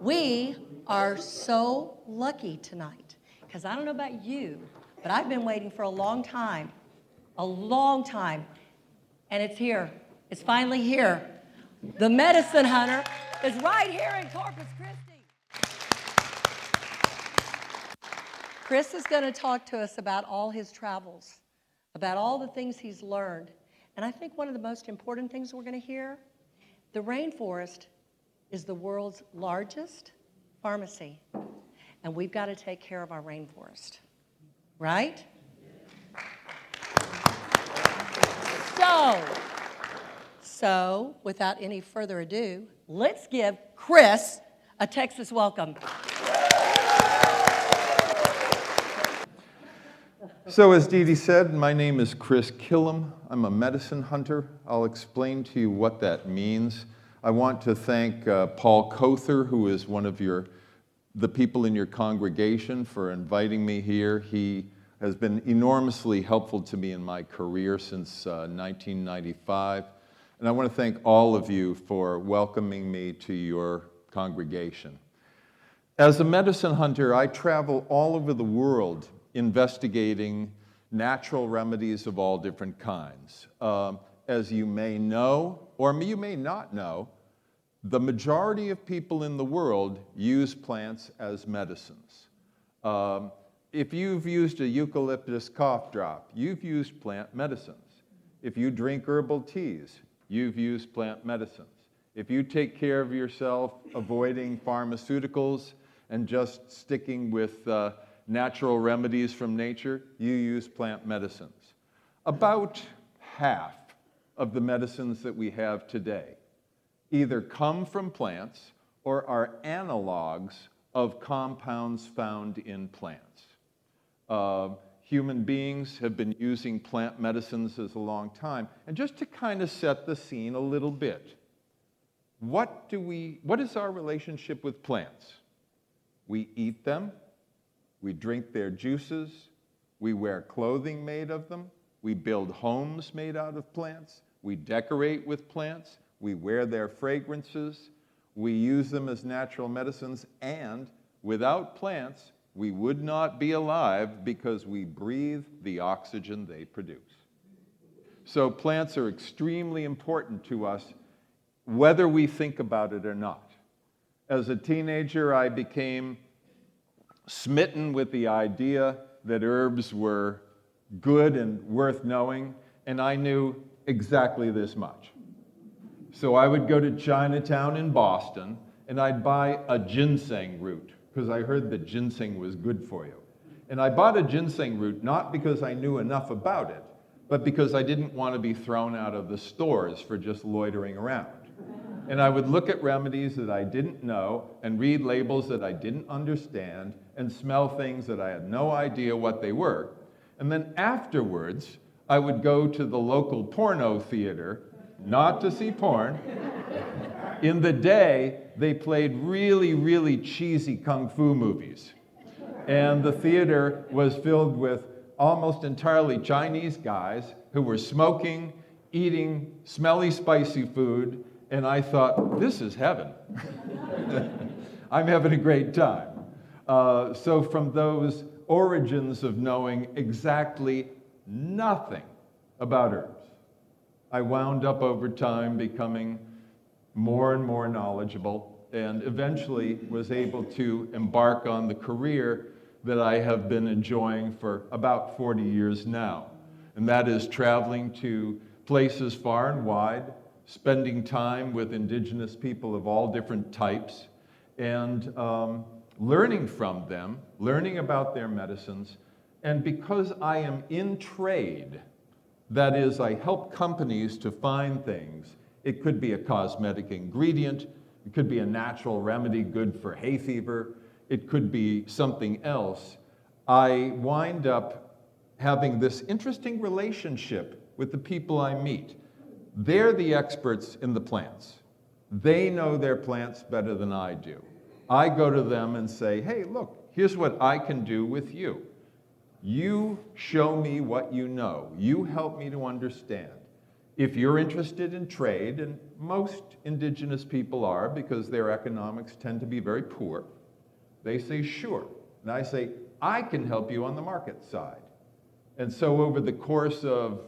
We are so lucky tonight, because I don't know about you, but I've been waiting for a long time, and it's here. It's finally here. The medicine hunter is right here in Corpus Christi. Chris is going to talk to us about all his travels, about all the things he's learned. And I think one of the most important things we're going to hear, the rainforest is the world's largest pharmacy. And we've got to take care of our rainforest, right? So, without any further ado, let's give Chris a Texas welcome. So as Dee Dee said, my name is Chris Kilham. I'm a medicine hunter. I'll explain to you what that means. I want to thank Paul Kother, who is one of the people in your congregation, for inviting me here. He has been enormously helpful to me in my career since 1995. And I want to thank all of you for welcoming me to your congregation. As a medicine hunter, I travel all over the world investigating natural remedies of all different kinds. As you may know, or you may not know, the majority of people in the world use plants as medicines. If you've used a eucalyptus cough drop, you've used plant medicines. If you drink herbal teas, you've used plant medicines. If you take care of yourself, avoiding pharmaceuticals and just sticking with natural remedies from nature, you use plant medicines. About half of the medicines that we have today either come from plants or are analogs of compounds found in plants. Human beings have been using plant medicines as a long time. And just to kind of set the scene a little bit, what is our relationship with plants? We eat them. We drink their juices, we wear clothing made of them, we build homes made out of plants, we decorate with plants, we wear their fragrances, we use them as natural medicines, and without plants, we would not be alive because we breathe the oxygen they produce. So plants are extremely important to us, whether we think about it or not. As a teenager, I became smitten with the idea that herbs were good and worth knowing, and I knew exactly this much. So I would go to Chinatown in Boston, and I'd buy a ginseng root, because I heard that ginseng was good for you. And I bought a ginseng root not because I knew enough about it, but because I didn't want to be thrown out of the stores for just loitering around. And I would look at remedies that I didn't know and read labels that I didn't understand and smell things that I had no idea what they were. And then afterwards, I would go to the local porno theater, not to see porn. In the day, they played really, really cheesy kung fu movies. And the theater was filled with almost entirely Chinese guys who were smoking, eating smelly, spicy food, and I thought, this is heaven. I'm having a great time. So from those origins of knowing exactly nothing about herbs, I wound up over time becoming more and more knowledgeable, and eventually was able to embark on the career that I have been enjoying for about 40 years now. And that is traveling to places far and wide, spending time with indigenous people of all different types, and learning from them, learning about their medicines. And because I am in trade, that is, I help companies to find things. It could be a cosmetic ingredient, it could be a natural remedy good for hay fever, it could be something else. I wind up having this interesting relationship with the people I meet. They're the experts in the plants. They know their plants better than I do. I go to them and say, hey, look, here's what I can do with you. You show me what you know. You help me to understand. If you're interested in trade, and most indigenous people are because their economics tend to be very poor, they say, sure. And I say, I can help you on the market side. And so over the course of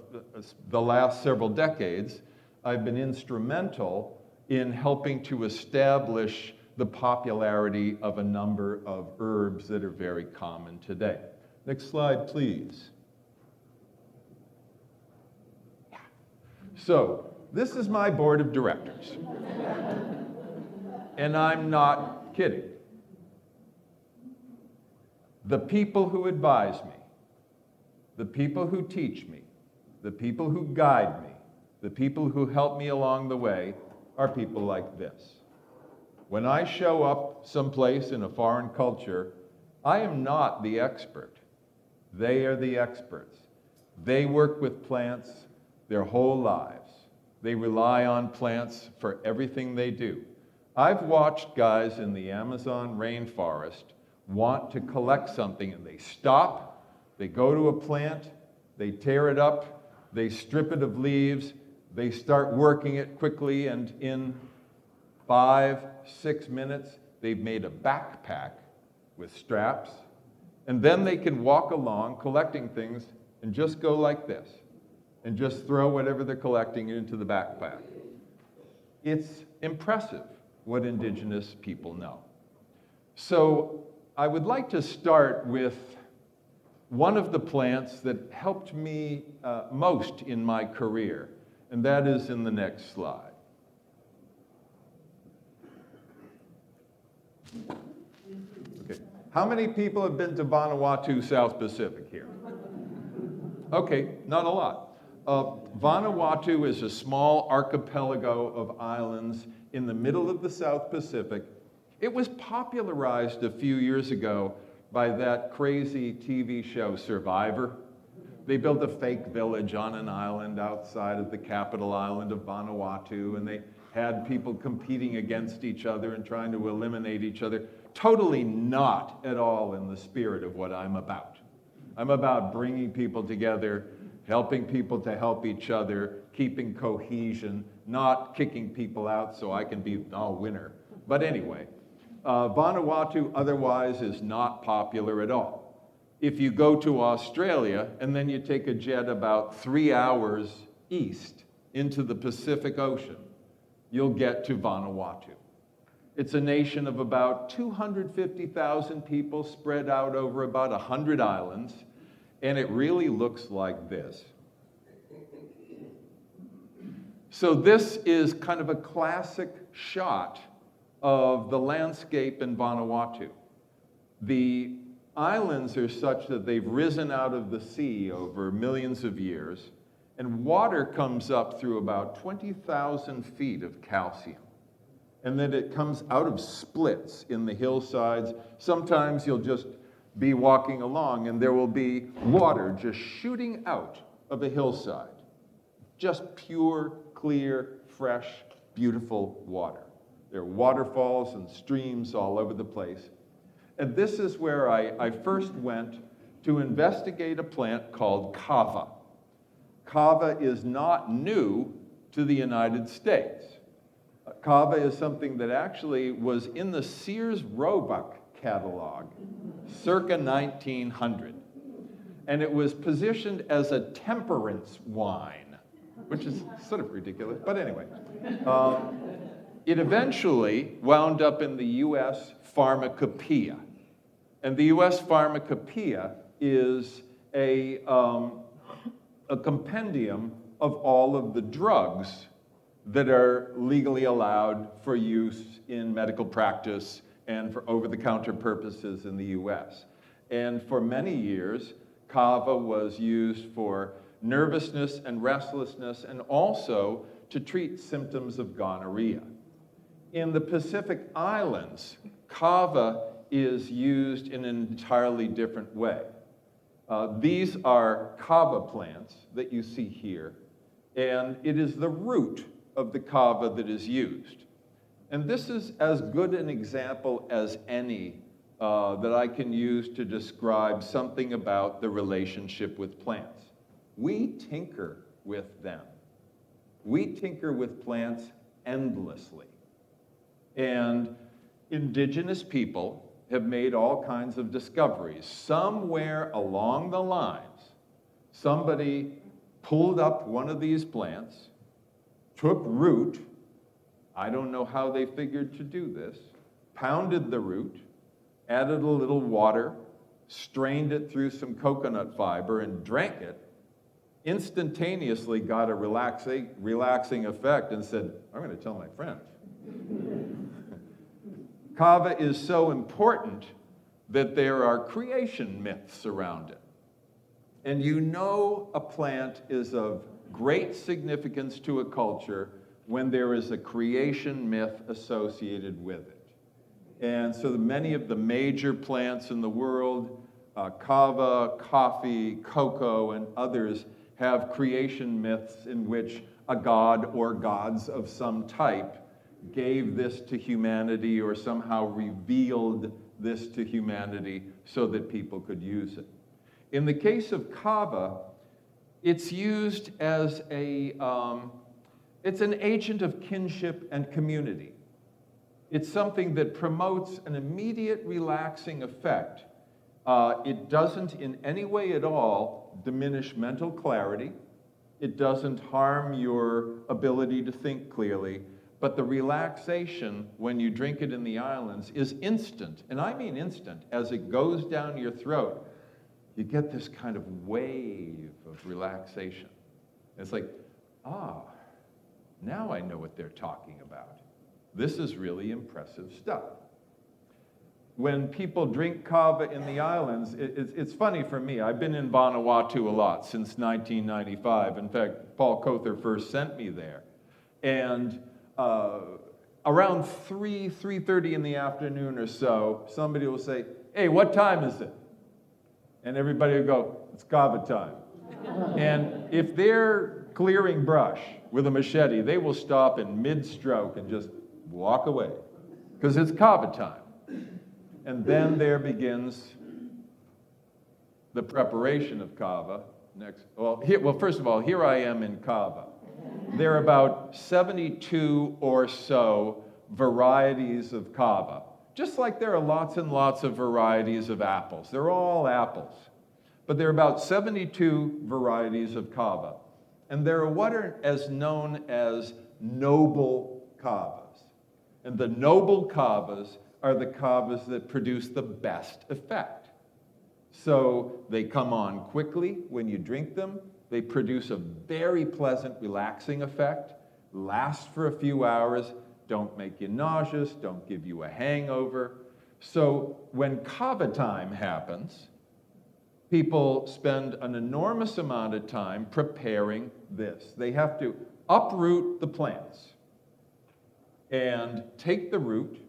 the last several decades, I've been instrumental in helping to establish the popularity of a number of herbs that are very common today. Next slide, please. So this is my board of directors. And I'm not kidding. The people who advise me, the people who teach me, the people who guide me, the people who help me along the way are people like this. When I show up someplace in a foreign culture, I am not the expert. They are the experts. They work with plants their whole lives. They rely on plants for everything they do. I've watched guys in the Amazon rainforest want to collect something and they stop, they go to a plant, they tear it up, they strip it of leaves, they start working it quickly, and in 5-6 minutes, they've made a backpack with straps, and then they can walk along collecting things and just go like this, and just throw whatever they're collecting into the backpack. It's impressive what indigenous people know. So I would like to start with one of the plants that helped me most in my career, and that is in the next slide. Okay. How many people have been to Vanuatu, South Pacific here? Okay, not a lot. Vanuatu is a small archipelago of islands in the middle of the South Pacific. It was popularized a few years ago by that crazy TV show Survivor. They built a fake village on an island outside of the capital island of Vanuatu, and they had people competing against each other and trying to eliminate each other. Totally not at all in the spirit of what I'm about. I'm about bringing people together, helping people to help each other, keeping cohesion, not kicking people out so I can be the winner. But anyway, Vanuatu otherwise is not popular at all. If you go to Australia and then you take a jet about 3 hours east into the Pacific Ocean, you'll get to Vanuatu. It's a nation of about 250,000 people spread out over about 100 islands, and it really looks like this. So this is kind of a classic shot of the landscape in Vanuatu. The islands are such that they've risen out of the sea over millions of years, and water comes up through about 20,000 feet of calcium. And then it comes out of splits in the hillsides. Sometimes you'll just be walking along and there will be water just shooting out of a hillside. Just pure, clear, fresh, beautiful water. There are waterfalls and streams all over the place. And this is where I first went to investigate a plant called kava. Kava is not new to the United States. Kava is something that actually was in the Sears Roebuck catalog circa 1900. And it was positioned as a temperance wine, which is sort of ridiculous, but anyway. It eventually wound up in the U.S. Pharmacopoeia. And the U.S. Pharmacopoeia is a compendium of all of the drugs that are legally allowed for use in medical practice and for over-the-counter purposes in the U.S. And for many years, kava was used for nervousness and restlessness, and also to treat symptoms of gonorrhea. In the Pacific Islands, kava is used in an entirely different way. These are kava plants that you see here, and it is the root of the kava that is used. And this is as good an example as any that I can use to describe something about the relationship with plants. We tinker with them. We tinker with plants endlessly. And indigenous people have made all kinds of discoveries. Somewhere along the lines, somebody pulled up one of these plants, took root, I don't know how they figured to do this, pounded the root, added a little water, strained it through some coconut fiber, and drank it, instantaneously got a relaxing effect and said, I'm going to tell my friends. Kava is so important that there are creation myths around it. And you know a plant is of great significance to a culture when there is a creation myth associated with it. And so many of the major plants in the world, kava, coffee, cocoa, and others, have creation myths in which a god or gods of some type gave this to humanity or somehow revealed this to humanity so that people could use it. In the case of kava, it's used as it's an agent of kinship and community. It's something that promotes an immediate relaxing effect. It doesn't in any way at all diminish mental clarity. It doesn't harm your ability to think clearly. But the relaxation when you drink it in the islands is instant. And I mean instant. As it goes down your throat, you get this kind of wave of relaxation. It's like, now I know what they're talking about. This is really impressive stuff. When people drink kava in the islands, it's funny for me. I've been in Vanuatu a lot since 1995. In fact, Paul Kother first sent me there. And around 3:30 in the afternoon or so, somebody will say, hey, what time is it? And everybody will go, it's kava time. And if they're clearing brush with a machete, they will stop in mid-stroke and just walk away, because it's kava time. And then there begins the preparation of kava. First of all, here I am in kava. There are about 72 or so varieties of kava, just like there are lots and lots of varieties of apples. They're all apples. But there are about 72 varieties of kava. And there are what are as known as noble kavas. And the noble kavas are the kavas that produce the best effect. So they come on quickly when you drink them. They produce a very pleasant, relaxing effect, last for a few hours, don't make you nauseous, don't give you a hangover. So when kava time happens, people spend an enormous amount of time preparing this. They have to uproot the plants and take the root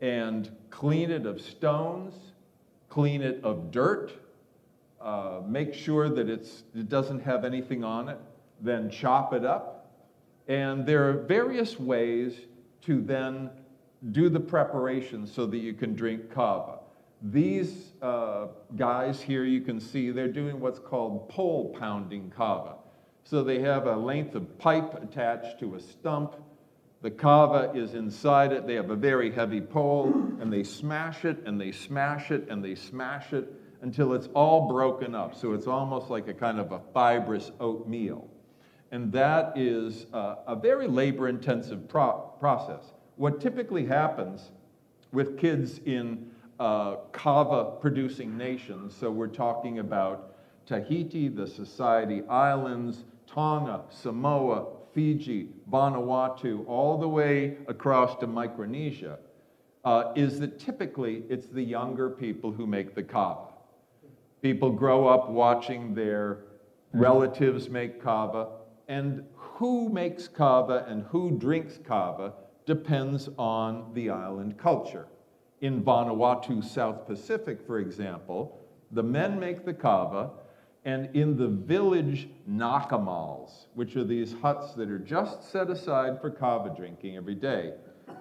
and clean it of stones, clean it of dirt, make sure that it doesn't have anything on it, then chop it up. And there are various ways to then do the preparation so that you can drink kava. These guys here, you can see, they're doing what's called pole pounding kava. So they have a length of pipe attached to a stump. The kava is inside it. They have a very heavy pole, and they smash it, and they smash it, and they smash it until it's all broken up. So it's almost like a kind of a fibrous oatmeal. And that is a very labor-intensive process. What typically happens with kids in kava-producing nations, so we're talking about Tahiti, the Society Islands, Tonga, Samoa, Fiji, Vanuatu, all the way across to Micronesia, is that typically it's the younger people who make the kava. People grow up watching their relatives make kava, and who makes kava and who drinks kava depends on the island culture. In Vanuatu, South Pacific, for example, the men make the kava, and in the village nakamals, which are these huts that are just set aside for kava drinking every day,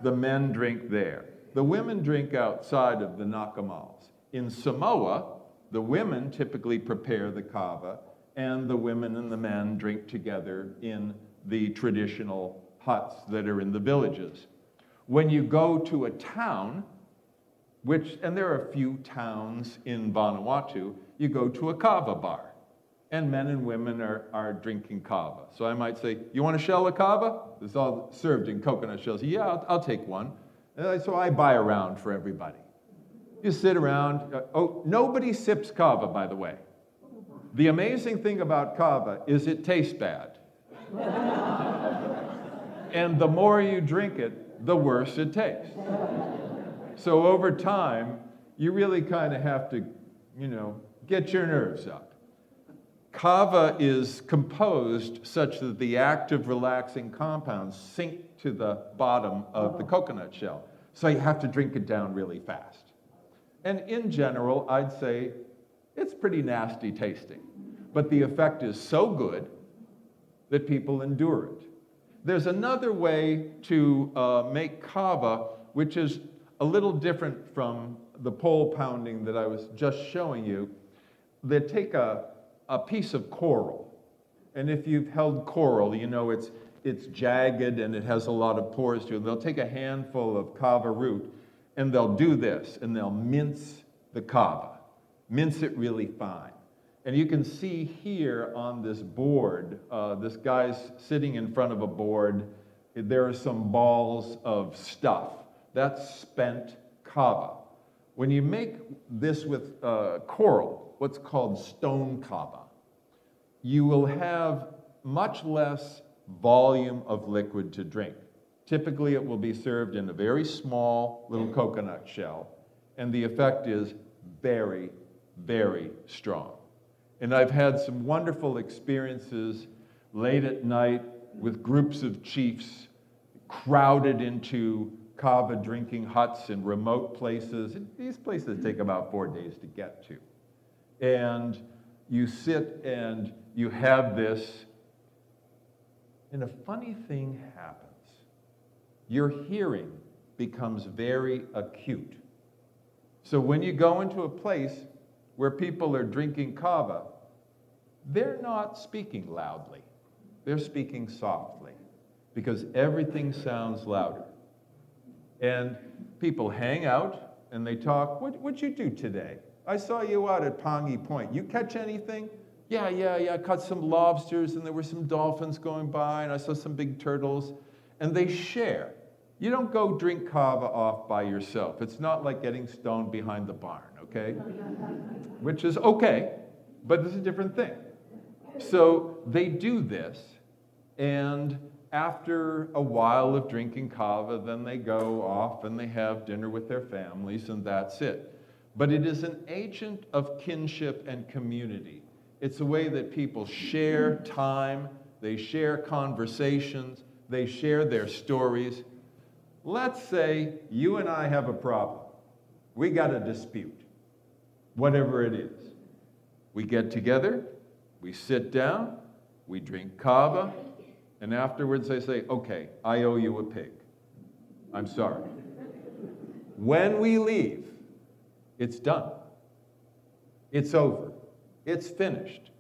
the men drink there. The women drink outside of the nakamals. In Samoa, the women typically prepare the kava, and the women and the men drink together in the traditional huts that are in the villages. When you go to a town, and there are a few towns in Vanuatu, you go to a kava bar, and men and women are drinking kava. So I might say, you want a shell of kava? It's all served in coconut shells. Yeah, I'll take one. So I buy a round for everybody. You sit around. Nobody sips kava, by the way. The amazing thing about kava is it tastes bad. And the more you drink it, the worse it tastes. So over time, you really kind of have to, get your nerves up. Kava is composed such that the active relaxing compounds sink to the bottom of the coconut shell. So you have to drink it down really fast. And in general, I'd say it's pretty nasty tasting. But the effect is so good that people endure it. There's another way to make kava, which is a little different from the pole pounding that I was just showing you. They take a piece of coral. And if you've held coral, it's jagged and it has a lot of pores to it. They'll take a handful of kava root and they'll do this, and they'll mince the kava. Mince it really fine. And you can see here on this board, this guy's sitting in front of a board. There are some balls of stuff. That's spent kava. When you make this with coral, what's called stone kava, you will have much less volume of liquid to drink. Typically, it will be served in a very small little coconut shell, and the effect is very, very strong. And I've had some wonderful experiences late at night with groups of chiefs crowded into kava drinking huts in remote places. These places take about 4 days to get to. And you sit and you have this, and a funny thing happens. Your hearing becomes very acute. So when you go into a place where people are drinking kava, they're not speaking loudly. They're speaking softly because everything sounds louder. And people hang out and they talk. What'd you do today? I saw you out at Pongy Point. You catch anything? Yeah, I caught some lobsters and there were some dolphins going by and I saw some big turtles. And they share. You don't go drink kava off by yourself. It's not like getting stoned behind the barn, okay? Which is okay, but it's a different thing. So they do this, and after a while of drinking kava, then they go off and they have dinner with their families, and that's it. But it is an agent of kinship and community. It's a way that people share time, they share conversations, they share their stories. Let's say you and I have a problem. We got a dispute, whatever it is. We get together, we sit down, we drink kava, and afterwards I say, okay, I owe you a pig. I'm sorry. When we leave, it's done. It's over. It's finished.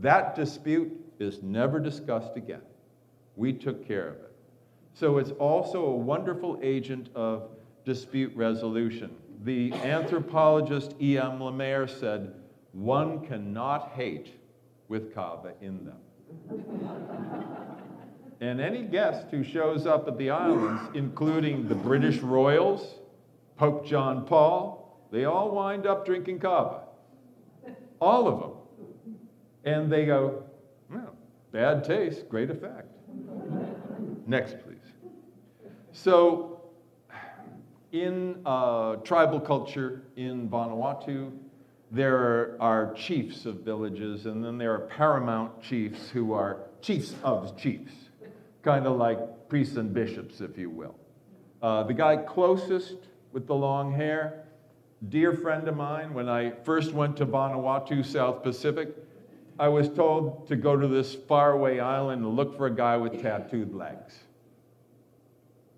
That dispute is never discussed again. We took care of it. So it's also a wonderful agent of dispute resolution. The anthropologist E.M. Lemaire said, one cannot hate with kava in them. And any guest who shows up at the islands, including the British royals, Pope John Paul, they all wind up drinking kava. All of them. And they go, well, bad taste, great effect. Next, please. So, in tribal culture in Vanuatu, there are chiefs of villages, and then there are paramount chiefs who are chiefs of chiefs, kind of like priests and bishops, if you will. The guy closest with the long hair, dear friend of mine, when I first went to Vanuatu, South Pacific, I was told to go to this faraway island and look for a guy with tattooed legs.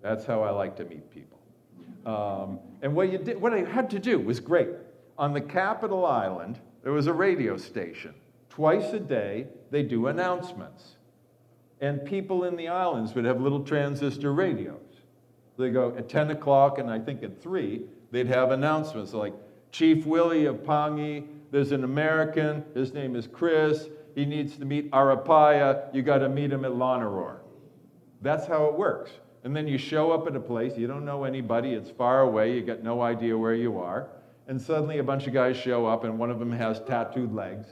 That's how I like to meet people. And what I had to do was great. On the capital island, there was a radio station. Twice a day, they do announcements. And people in the islands would have little transistor radios. They go at 10 o'clock, and I think at 3, they'd have announcements like, Chief Willie of Pangi, there's an American, his name is Chris, he needs to meet Arapaya, you got to meet him at Lonaror. That's how it works. And then you show up at a place, you don't know anybody, it's far away, you got no idea where you are, and suddenly a bunch of guys show up and one of them has tattooed legs.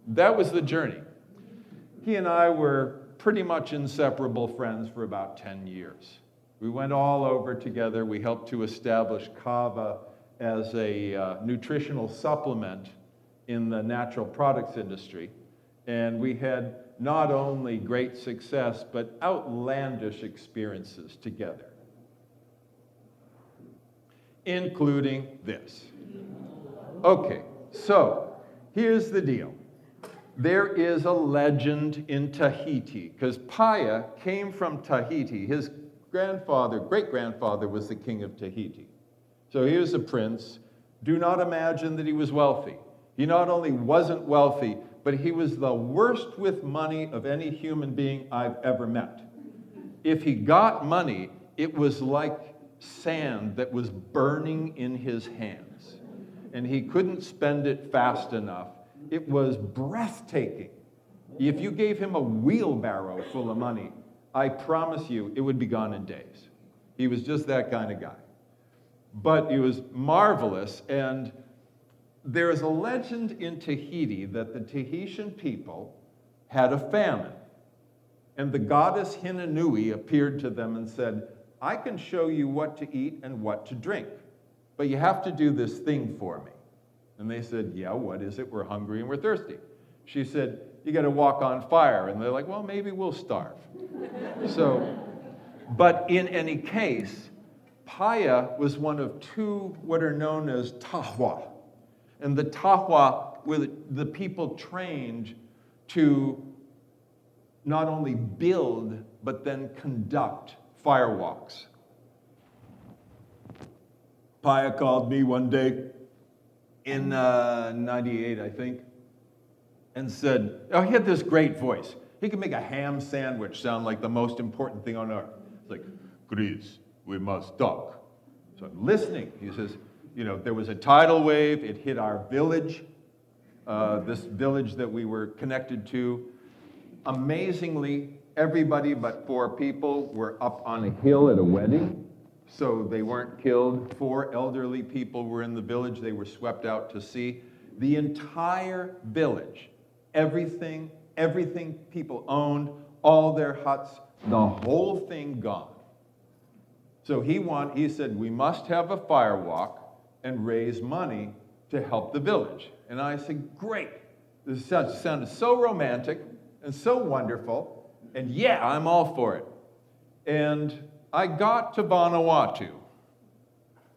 That was the journey. He and I were pretty much inseparable friends for about 10 years. We went all over together. We helped to establish kava as a nutritional supplement in the natural products industry. And we had not only great success, but outlandish experiences together, including this. Okay, so here's the deal. There is a legend in Tahiti, because Paya came from Tahiti. His great-grandfather was the king of Tahiti. So he was a prince. Do not imagine that he was wealthy. He not only wasn't wealthy, but he was the worst with money of any human being I've ever met. If he got money, it was like sand that was burning in his hands. And he couldn't spend it fast enough. It was breathtaking. If you gave him a wheelbarrow full of money, I promise you it would be gone in days. He was just that kind of guy. But it was marvelous, and there is a legend in Tahiti that the Tahitian people had a famine. And the goddess Hinanui appeared to them and said, I can show you what to eat and what to drink, but you have to do this thing for me. And they said, yeah, what is it? We're hungry and we're thirsty. She said, you got to walk on fire. And they're like, well, maybe we'll starve. But in any case, Paya was one of 2 what are known as tahwa. And the tahwa were the people trained to not only build, but then conduct firewalks. Paya called me one day in 98, I think, and said, oh, he had this great voice. He could make a ham sandwich sound like the most important thing on earth. It's like, Chris, we must talk. So I'm listening. He says, there was a tidal wave. It hit our village, this village that we were connected to. Amazingly, everybody but 4 people were up on a hill at a wedding. So they weren't killed. 4 elderly people were in the village. They were swept out to sea. The entire village, everything people owned, all their huts, the whole thing gone. So he said, we must have a firewalk and raise money to help the village. And I said, great. This sounded so romantic and so wonderful. And yeah, I'm all for it. And I got to Vanuatu.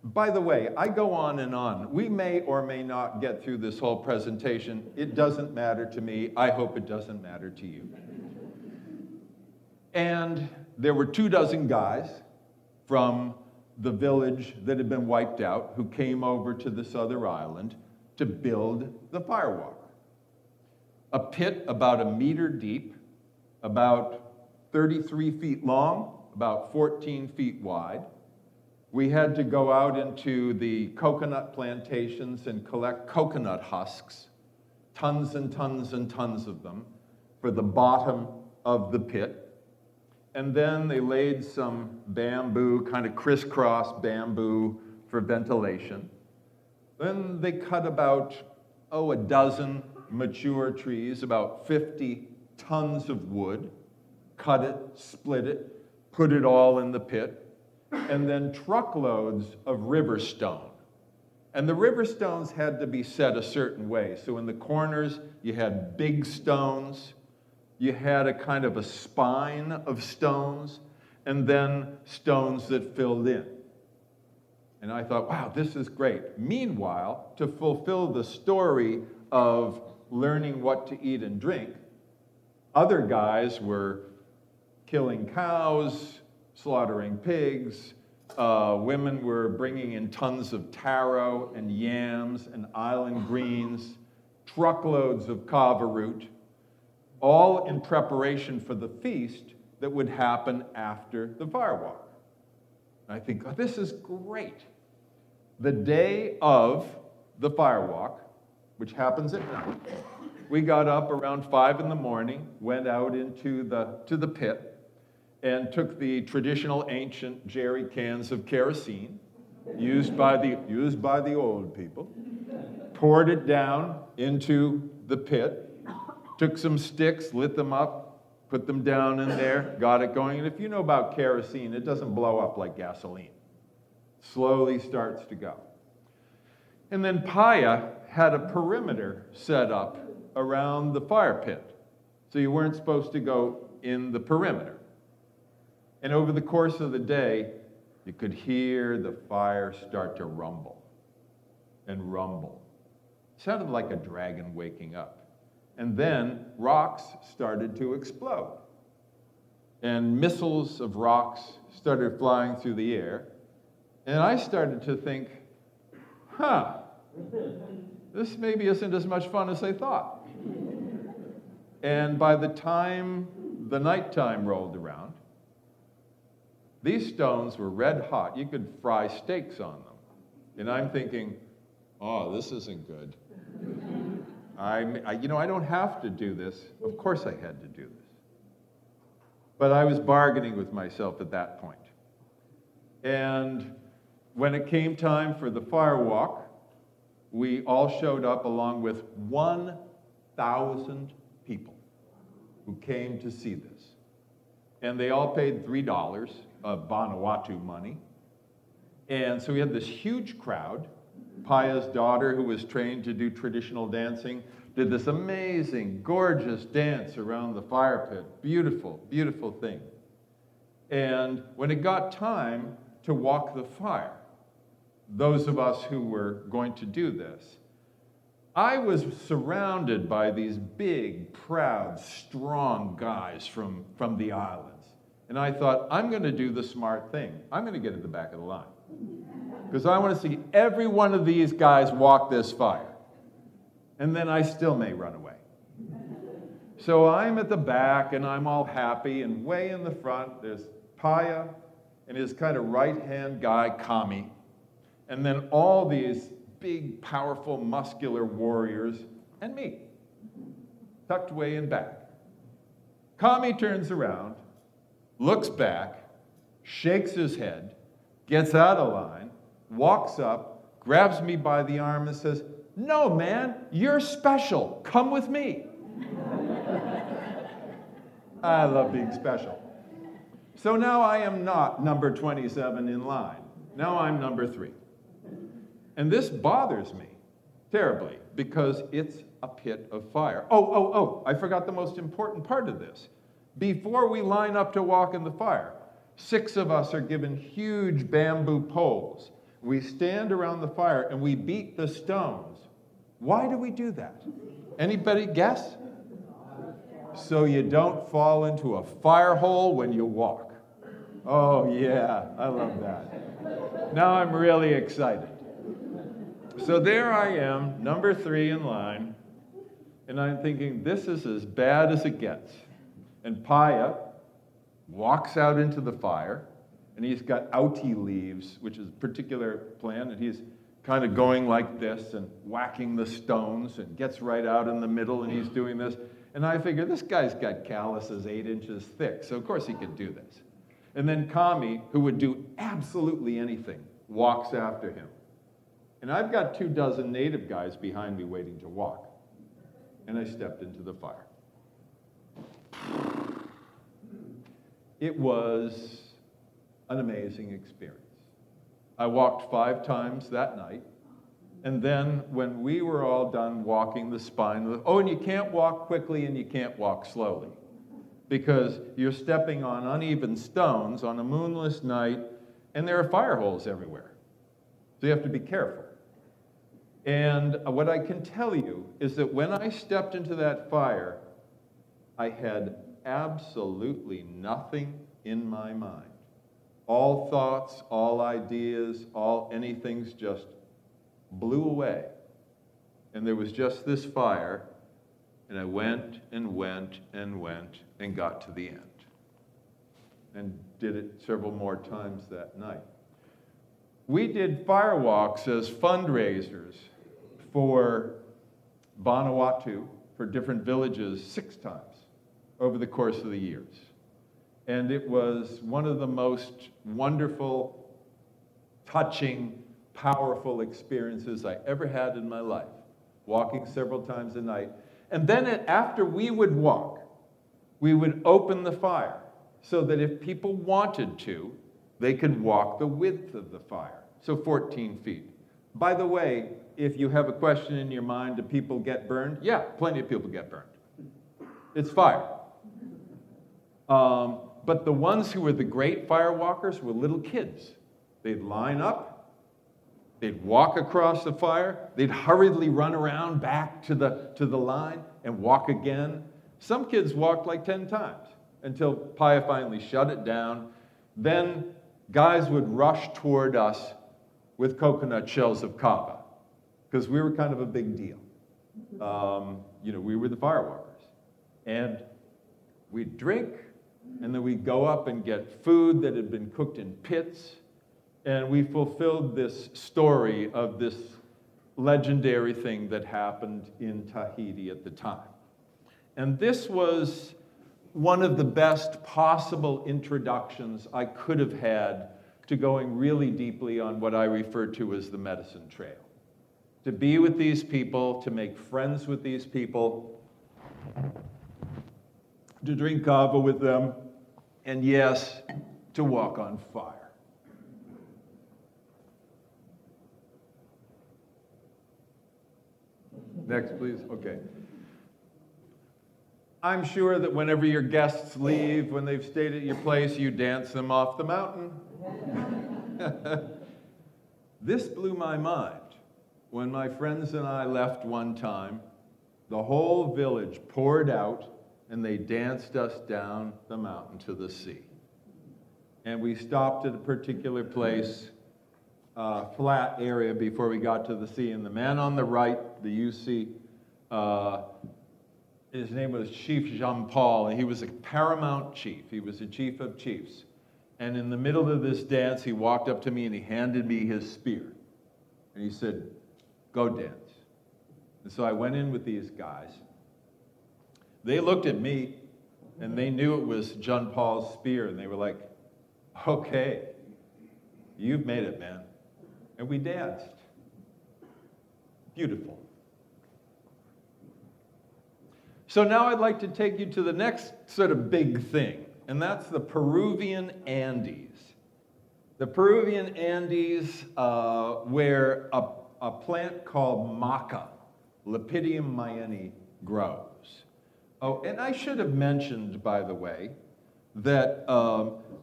By the way, I go on and on. We may or may not get through this whole presentation. It doesn't matter to me. I hope it doesn't matter to you. And there were 24 guys from the village that had been wiped out who came over to this other island to build the firewalk. A pit about 1 meter deep, about 33 feet long, about 14 feet wide. We had to go out into the coconut plantations and collect coconut husks, tons and tons and tons of them, for the bottom of the pit. And then they laid some bamboo, kind of crisscross bamboo for ventilation. Then they cut about, a dozen mature trees, about 50 tons of wood, cut it, split it, put it all in the pit, and then truckloads of river stone. And the river stones had to be set a certain way. So in the corners, you had big stones, you had a kind of a spine of stones, and then stones that filled in. And I thought, wow, this is great. Meanwhile, to fulfill the story of learning what to eat and drink, other guys were killing cows, slaughtering pigs. Women were bringing in tons of taro and yams and island greens, truckloads of kava root, all in preparation for the feast that would happen after the firewalk. And I think, oh, this is great. The day of the firewalk, which happens at night, we got up around 5 in the morning, went out into the pit, and took the traditional ancient jerry cans of kerosene, used by the old people, poured it down into the pit, took some sticks, lit them up, put them down in there, got it going. And if you know about kerosene, it doesn't blow up like gasoline. Slowly starts to go. And then Paya had a perimeter set up around the fire pit. So you weren't supposed to go in the perimeter. And over the course of the day, you could hear the fire start to rumble and rumble. It sounded like a dragon waking up. And then rocks started to explode. And missiles of rocks started flying through the air. And I started to think, this maybe isn't as much fun as I thought. And by the time the nighttime rolled around, these stones were red hot. You could fry steaks on them. And I'm thinking, oh, this isn't good. I don't have to do this. Of course I had to do this. But I was bargaining with myself at that point. And when it came time for the firewalk, we all showed up along with 1,000 people who came to see this. And they all paid $3 of Vanuatu money. And so we had this huge crowd. Paya's daughter, who was trained to do traditional dancing, did this amazing, gorgeous dance around the fire pit. Beautiful, beautiful thing. And when it got time to walk the fire, those of us who were going to do this, I was surrounded by these big, proud, strong guys from the islands. And I thought, I'm going to do the smart thing. I'm going to get at the back of the line. Because I want to see every one of these guys walk this fire. And then I still may run away. So I'm at the back, and I'm all happy, and way in the front, there's Paya and his kind of right-hand guy, Kami. And then all these big, powerful, muscular warriors, and me, tucked way in back. Kami turns around, looks back, shakes his head, gets out of line, walks up, grabs me by the arm and says, "No, man, you're special. Come with me." I love being special. So now I am not number 27 in line. Now I'm number 3. And this bothers me terribly because it's a pit of fire. Oh, I forgot the most important part of this. Before we line up to walk in the fire, 6 of us are given huge bamboo poles. We stand around the fire and we beat the stones. Why do we do that? Anybody guess? So you don't fall into a fire hole when you walk. Oh yeah, I love that. Now I'm really excited. So there I am, number 3 in line, and I'm thinking, this is as bad as it gets. And Paya walks out into the fire, and he's got auti leaves, which is a particular plant, and he's kind of going like this and whacking the stones and gets right out in the middle, and he's doing this. And I figure, this guy's got calluses 8 inches thick, so of course he could do this. And then Kami, who would do absolutely anything, walks after him. And I've got 24 native guys behind me waiting to walk. And I stepped into the fire. It was an amazing experience. I walked 5 times that night. And then when we were all done walking the spine, and you can't walk quickly and you can't walk slowly because you're stepping on uneven stones on a moonless night, and there are fire holes everywhere. So you have to be careful. And what I can tell you is that when I stepped into that fire, I had absolutely nothing in my mind. All thoughts, all ideas, anything's just blew away. And there was just this fire, And I went and went and went and got to the end. And did it several more times that night. We did firewalks as fundraisers for Vanuatu, for different villages, 6 times over the course of the years. And it was one of the most wonderful, touching, powerful experiences I ever had in my life, walking several times a night. And then after we would walk, we would open the fire so that if people wanted to, they could walk the width of the fire, so 14 feet. By the way, if you have a question in your mind, do people get burned? Yeah, plenty of people get burned. It's fire. But the ones who were the great firewalkers were little kids. They'd line up, they'd walk across the fire, they'd hurriedly run around back to the line and walk again. Some kids walked like 10 times until Paya finally shut it down. Then guys would rush toward us with coconut shells of kava, because we were kind of a big deal. We were the firewalkers. And we'd drink, and then we'd go up and get food that had been cooked in pits, and we fulfilled this story of this legendary thing that happened in Tahiti at the time. And this was one of the best possible introductions I could have had to going really deeply on what I refer to as the medicine trail. To be with these people, to make friends with these people, to drink kava with them, and yes, to walk on fire. Next, please. Okay. I'm sure that whenever your guests leave, when they've stayed at your place, you dance them off the mountain. This blew my mind. When my friends and I left one time, the whole village poured out and they danced us down the mountain to the sea. And we stopped at a particular place, flat area before we got to the sea. And the man on the right, the UC, his name was Chief Jean-Paul, and he was a paramount chief. He was a chief of chiefs. And in the middle of this dance, he walked up to me and he handed me his spear. And he said, "Go dance." And so I went in with these guys. They looked at me, and they knew it was Jean-Paul's spear, and they were like, "Okay, you've made it, man." And we danced. Beautiful. So now I'd like to take you to the next sort of big thing, and that's the Peruvian Andes. The Peruvian Andes, where a plant called maca, Lepidium mayeni, grows. Oh, and I should have mentioned, by the way, that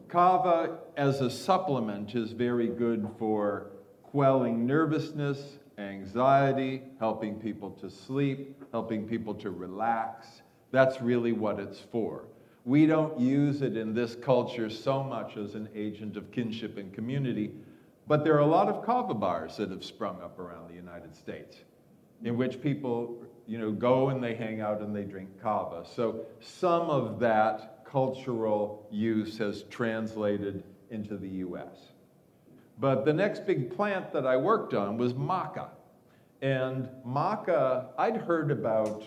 kava as a supplement is very good for quelling nervousness, anxiety, helping people to sleep, helping people to relax. That's really what it's for. We don't use it in this culture so much as an agent of kinship and community, but there are a lot of kava bars that have sprung up around the United States in which people, go and they hang out and they drink kava. So some of that cultural use has translated into the US. But the next big plant that I worked on was maca. And maca, I'd heard about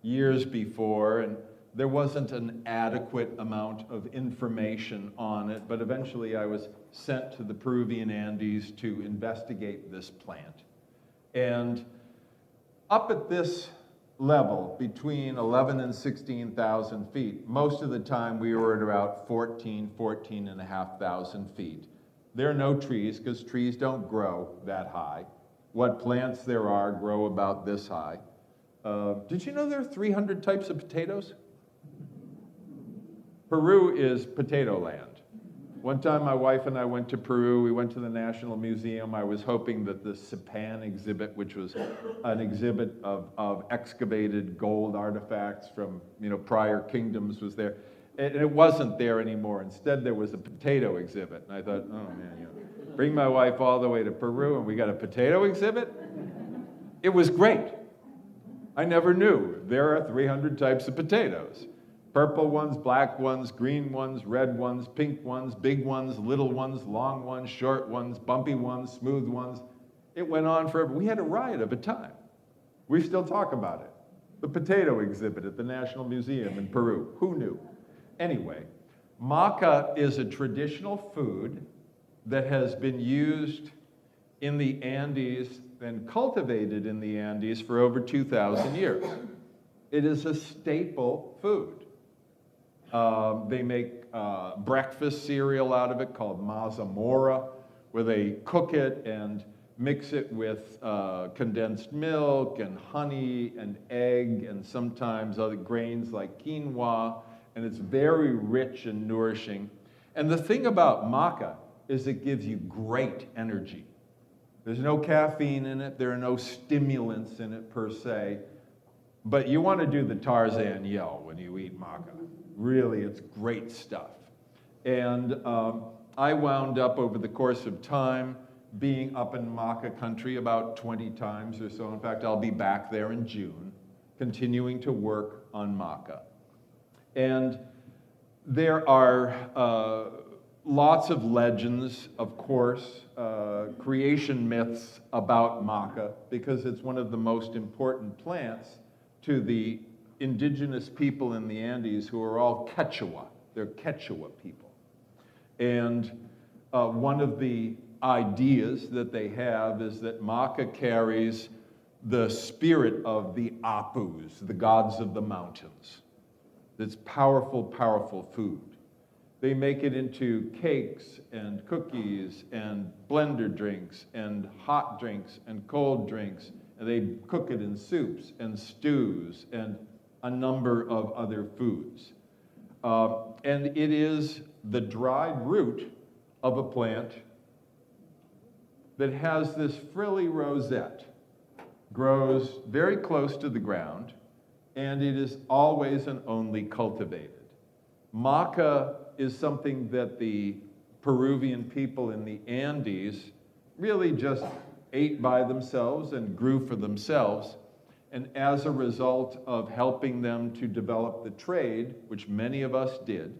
years before, and there wasn't an adequate amount of information on it, but eventually I was sent to the Peruvian Andes to investigate this plant. And up at this level, between 11 and 16,000 feet, most of the time we were at about 14,500 feet. There are no trees, because trees don't grow that high. What plants there are grow about this high. Did you know there are 300 types of potatoes? Peru is potato land. One time my wife and I went to Peru. We went to the National Museum. I was hoping that the Sipan exhibit, which was an exhibit of excavated gold artifacts from prior kingdoms, was there. And it wasn't there anymore. Instead, there was a potato exhibit. And I thought, oh man, bring my wife all the way to Peru and we got a potato exhibit? It was great. I never knew there are 300 types of potatoes. Purple ones, black ones, green ones, red ones, pink ones, big ones, little ones, long ones, short ones, bumpy ones, smooth ones. It went on forever. We had a riot of a time. We still talk about it. The potato exhibit at the National Museum in Peru. Who knew? Anyway, maca is a traditional food that has been used in the Andes and cultivated in the Andes for over 2,000 years. It is a staple food. They make breakfast cereal out of it called mazamorra, where they cook it and mix it with condensed milk and honey and egg and sometimes other grains like quinoa, and it's very rich and nourishing. And the thing about maca is it gives you great energy. There's no caffeine in it, there are no stimulants in it per se, but you want to do the Tarzan yell when you eat maca. Really, it's great stuff. And I wound up over the course of time being up in maca country about 20 times or so. In fact, I'll be back there in June, continuing to work on maca. And there are lots of legends, of course, creation myths about maca, because it's one of the most important plants to the indigenous people in the Andes who are all Quechua. They're Quechua people. And one of the ideas that they have is that maca carries the spirit of the Apus, the gods of the mountains. It's powerful, powerful food. They make it into cakes and cookies and blender drinks and hot drinks and cold drinks. And they cook it in soups and stews and a number of other foods. And it is the dried root of a plant that has this frilly rosette, grows very close to the ground, and it is always and only cultivated. Maca is something that the Peruvian people in the Andes really just ate by themselves and grew for themselves. And as a result of helping them to develop the trade, which many of us did,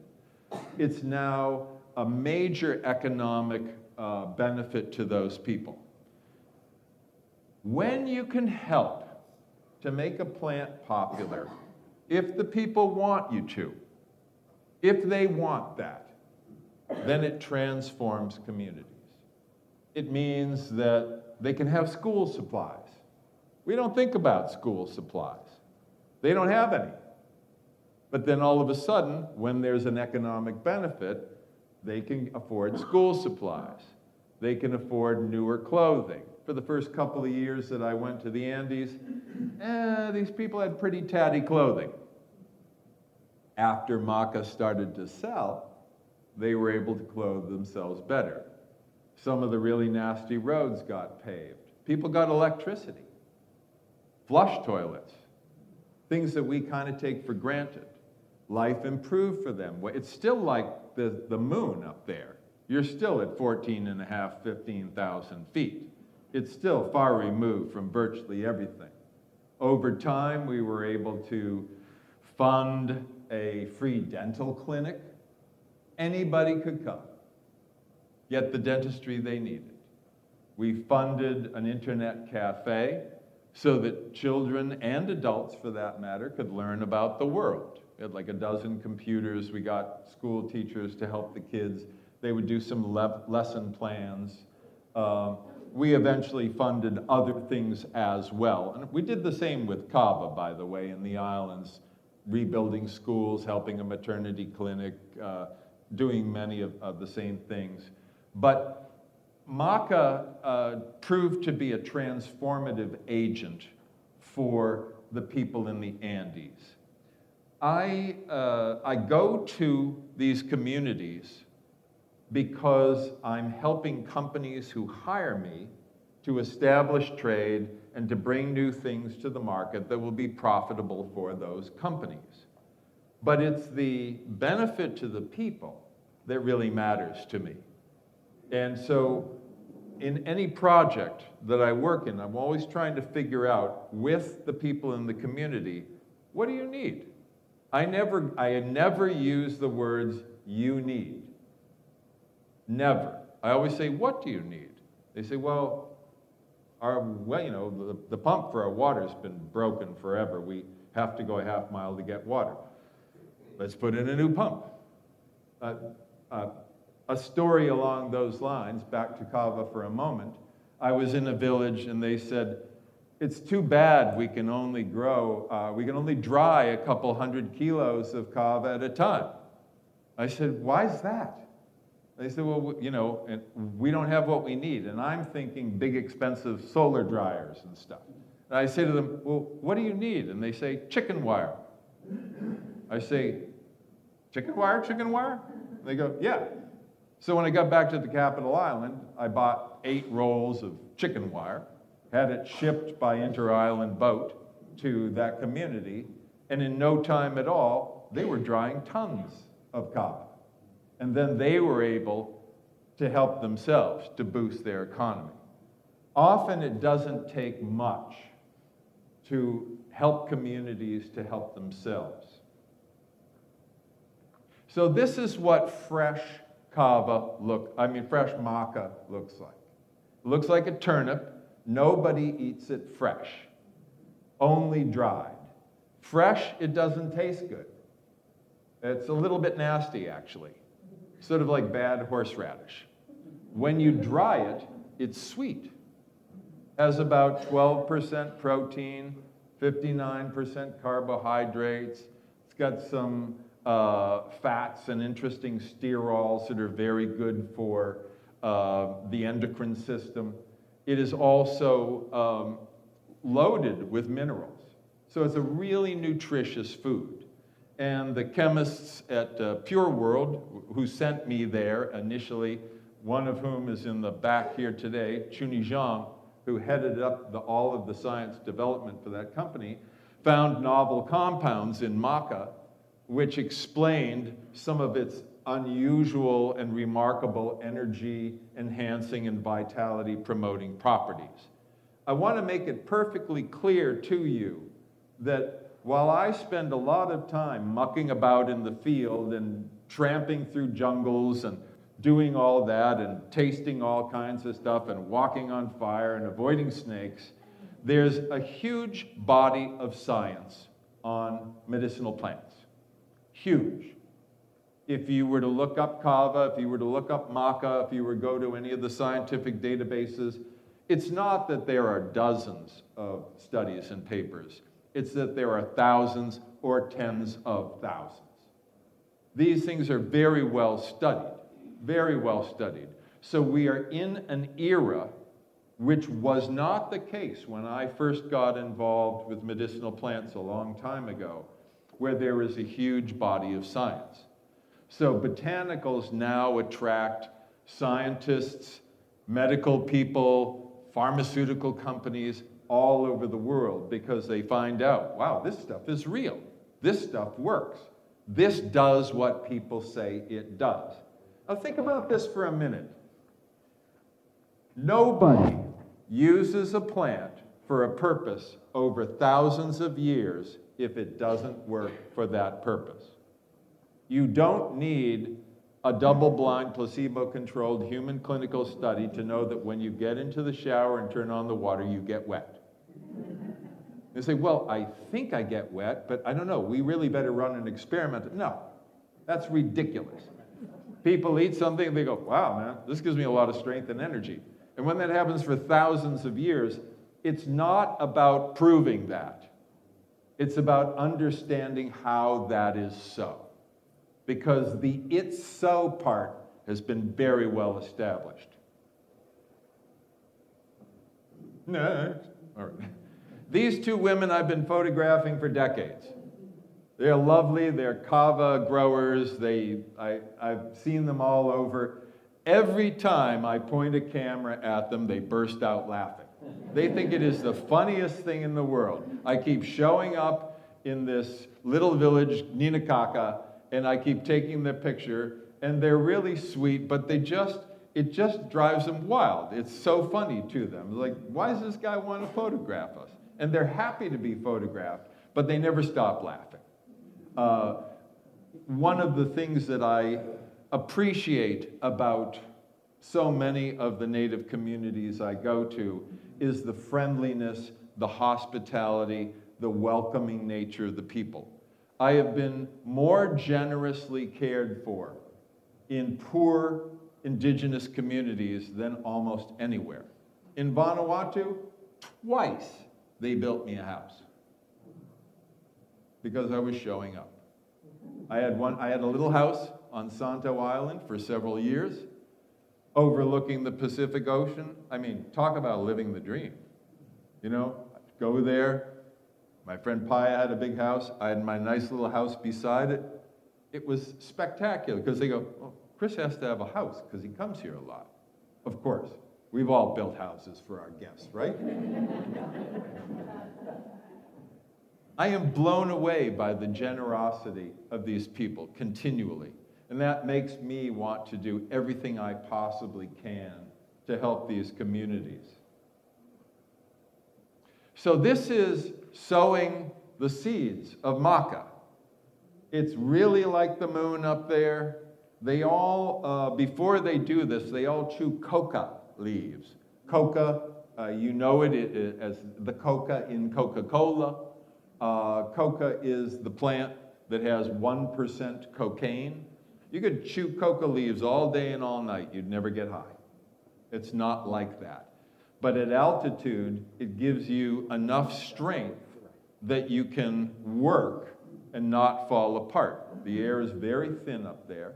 it's now a major economic benefit to those people. When you can help to make a plant popular, if the people want you to, if they want that, then it transforms communities. It means that they can have school supplies. We don't think about school supplies. They don't have any. But then all of a sudden, when there's an economic benefit, they can afford school supplies. They can afford newer clothing. For the first couple of years that I went to the Andes, these people had pretty tatty clothing. After maca started to sell, they were able to clothe themselves better. Some of the really nasty roads got paved. People got electricity, flush toilets, things that we kind of take for granted. Life improved for them. It's still like the moon up there. You're still at 14,500, 15,000 feet. It's still far removed from virtually everything. Over time, we were able to fund a free dental clinic. Anybody could come, get the dentistry they needed. We funded an internet cafe so that children and adults, for that matter, could learn about the world. We had like a dozen computers. We got school teachers to help the kids. They would do some lesson plans. We eventually funded other things as well. And we did the same with Cava, by the way, in the islands, rebuilding schools, helping a maternity clinic, doing many of the same things. But maca proved to be a transformative agent for the people in the Andes. I go to these communities because I'm helping companies who hire me to establish trade and to bring new things to the market that will be profitable for those companies. But it's the benefit to the people that really matters to me. And so in any project that I work in, I'm always trying to figure out with the people in the community, what do you need? I never use the words you need. Never. I always say, what do you need? They say, well, the pump for our water's been broken forever. We have to go a half mile to get water. Let's put in a new pump. A story along those lines, back to kava for a moment. I was in a village and they said, it's too bad we can only dry a couple 100 kilos of kava at a time. I said, why is that? They said, well, and we don't have what we need. And I'm thinking big, expensive solar dryers and stuff. And I say to them, well, what do you need? And they say, chicken wire. I say, chicken wire, chicken wire? And they go, yeah. So when I got back to the Capitol Island, I bought 8 rolls of chicken wire, had it shipped by inter-island boat to that community, and in no time at all, they were drying tons of kava. And then they were able to help themselves to boost their economy. Often it doesn't take much to help communities to help themselves. So this is what fresh maca looks like. It looks like a turnip. Nobody eats it fresh, only dried. Fresh, it doesn't taste good. It's a little bit nasty, actually. Sort of like bad horseradish. When you dry it, it's sweet. Has about 12% protein, 59% carbohydrates. It's got some fats and interesting sterols that are very good for the endocrine system. It is also loaded with minerals. So it's a really nutritious food. And the chemists at Pure World, who sent me there initially, one of whom is in the back here today, Chuni Zhang, who headed up all of the science development for that company, found novel compounds in maca, which explained some of its unusual and remarkable energy-enhancing and vitality-promoting properties. I want to make it perfectly clear to you that while I spend a lot of time mucking about in the field and tramping through jungles and doing all that and tasting all kinds of stuff and walking on fire and avoiding snakes, there's a huge body of science on medicinal plants. Huge. If you were to look up kava, if you were to look up maca, if you were to go to any of the scientific databases, it's not that there are dozens of studies and papers. It's that there are thousands or tens of thousands. These things are very well studied, very well studied. So we are in an era which was not the case when I first got involved with medicinal plants a long time ago, where there is a huge body of science. So botanicals now attract scientists, medical people, pharmaceutical companies all over the world because they find out, wow, this stuff is real. This stuff works. This does what people say it does. Now think about this for a minute. Nobody uses a plant for a purpose over thousands of years if it doesn't work for that purpose. You don't need a double-blind, placebo-controlled human clinical study to know that when you get into the shower and turn on the water, you get wet. They say, well, I think I get wet, but I don't know. We really better run an experiment. No, that's ridiculous. People eat something and they go, wow, man, this gives me a lot of strength and energy. And when that happens for thousands of years, it's not about proving that. It's about understanding how that is so. Because the "it's so" part has been very well established. Next. All right. These two women I've been photographing for decades. They're lovely, they're kava growers, I've seen them all over. Every time I point a camera at them, they burst out laughing. They think it is the funniest thing in the world. I keep showing up in this little village, Ninakaka, and I keep taking their picture, and they're really sweet, but they just, it just drives them wild. It's so funny to them. Like, why does this guy want to photograph us? And they're happy to be photographed, but they never stop laughing. One of the things that I appreciate about so many of the Native communities I go to is the friendliness, the hospitality, the welcoming nature of the people. I have been more generously cared for in poor indigenous communities than almost anywhere. In Vanuatu, twice they built me a house because I was showing up. I had a little house on Santo Island for several years, overlooking the Pacific Ocean. I mean, talk about living the dream. You know, go there. My friend Paya had a big house. I had my nice little house beside it. It was spectacular because they go, oh, Chris has to have a house because he comes here a lot. Of course, we've all built houses for our guests, right? I am blown away by the generosity of these people continually. And that makes me want to do everything I possibly can to help these communities. So this is sowing the seeds of maca. It's really like the moon up there. They all, before they do this, they all chew coca leaves. Coca, you know it as the coca in Coca-Cola. Coca is the plant that has 1% cocaine. You could chew coca leaves all day and all night. You'd never get high. It's not like that. But at altitude, it gives you enough strength that you can work and not fall apart. The air is very thin up there.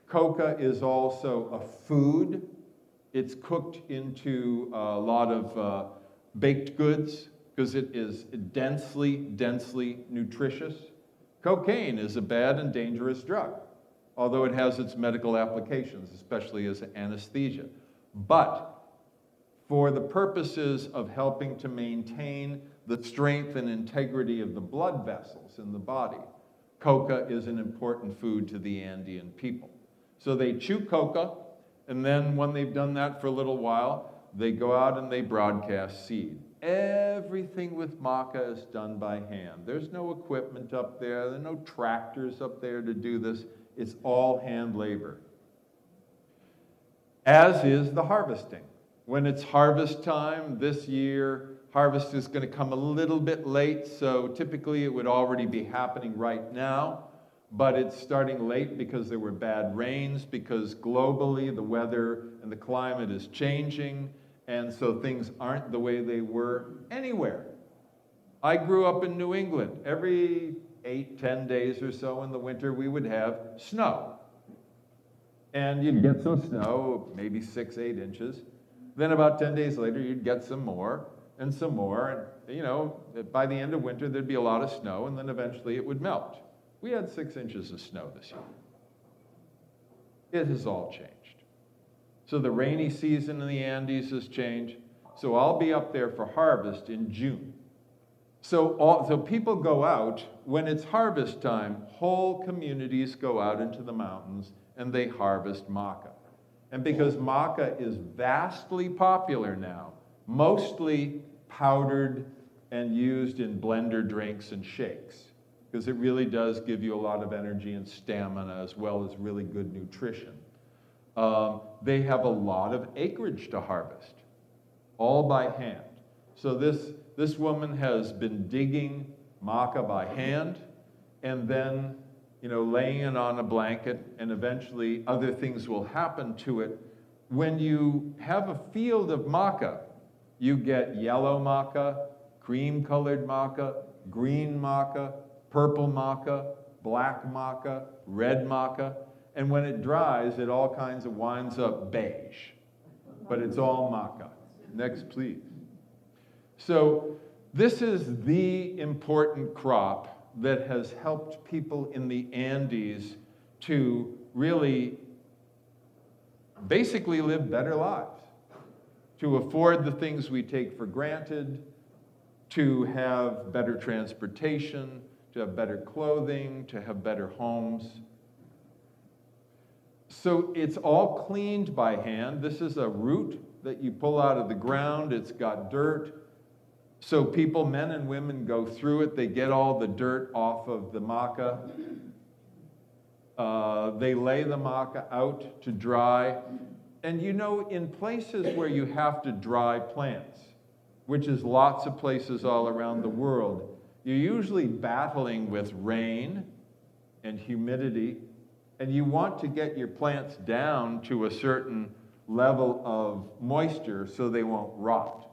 Coca is also a food. It's cooked into a lot of baked goods because it is densely nutritious. Cocaine is a bad and dangerous drug, although it has its medical applications, especially as anesthesia. But for the purposes of helping to maintain the strength and integrity of the blood vessels in the body, coca is an important food to the Andean people. So they chew coca, and then when they've done that for a little while, they go out and they broadcast seed. Everything with maca is done by hand. There's no equipment up there. There are no tractors up there to do this. It's all hand labor. As is the harvesting. When it's harvest time this year, harvest is going to come a little bit late, so typically it would already be happening right now, but it's starting late because there were bad rains, because globally the weather and the climate is changing, and so things aren't the way they were anywhere. I grew up in New England. Every 8-10 days or so in the winter, we would have snow. And you'd get some snow, maybe 6-8 inches. Then about 10 days later, you'd get some more. And, you know, by the end of winter, there'd be a lot of snow, and then eventually it would melt. We had 6 inches of snow this year. It has all changed. So the rainy season in the Andes has changed. So I'll be up there for harvest in June. So people go out, when it's harvest time, whole communities go out into the mountains and they harvest maca. And because maca is vastly popular now, mostly powdered and used in blender drinks and shakes, because it really does give you a lot of energy and stamina as well as really good nutrition. They have a lot of acreage to harvest, all by hand. So this woman has been digging maca by hand and then, you know, laying it on a blanket, and eventually other things will happen to it. When you have a field of maca, you get yellow maca, cream-colored maca, green maca, purple maca, black maca, red maca, and when it dries, it all kinds of winds up beige. But it's all maca. Next, please. So this is the important crop that has helped people in the Andes to really basically live better lives, to afford the things we take for granted, to have better transportation, to have better clothing, to have better homes. So it's all cleaned by hand. This is a root that you pull out of the ground. It's got dirt. So people, men and women, go through it. They get all the dirt off of the maca. They lay the maca out to dry. And you know, in places where you have to dry plants, which is lots of places all around the world, you're usually battling with rain and humidity, and you want to get your plants down to a certain level of moisture so they won't rot.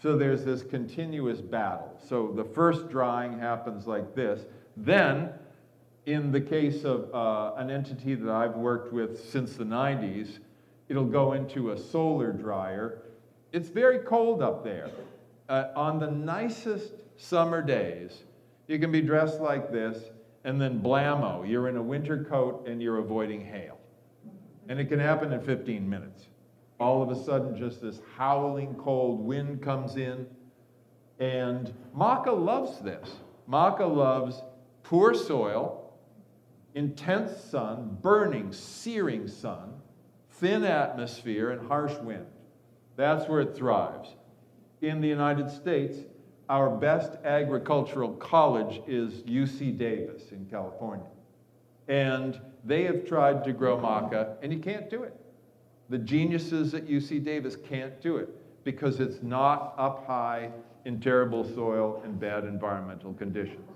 So there's this continuous battle. So the first drying happens like this. Then, in the case of an entity that I've worked with since the 90s, it'll go into a solar dryer. It's very cold up there. On the nicest summer days, you can be dressed like this, and then blammo, you're in a winter coat and you're avoiding hail. And it can happen in 15 minutes. All of a sudden, just this howling cold wind comes in, and maca loves this. Maca loves poor soil, intense sun, burning, searing sun, thin atmosphere, and harsh wind. That's where it thrives. In the United States, our best agricultural college is UC Davis in California. And they have tried to grow maca, and you can't do it. The geniuses at UC Davis can't do it because it's not up high in terrible soil and bad environmental conditions.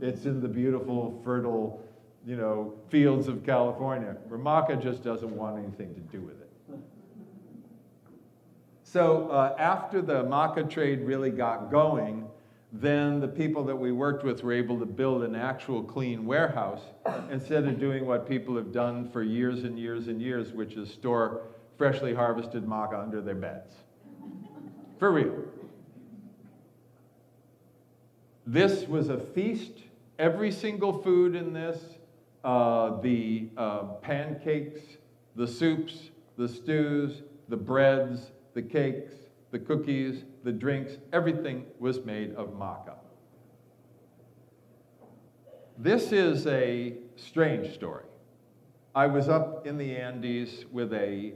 It's in the beautiful, fertile, fields of California, where maca just doesn't want anything to do with it. So after the maca trade really got going, then the people that we worked with were able to build an actual clean warehouse instead of doing what people have done for years and years and years, which is store freshly harvested maca under their beds. For real. This was a feast. Every single food in this, the pancakes, the soups, the stews, the breads, the cakes, the cookies, the drinks, everything was made of maca. This is a strange story. I was up in the Andes with a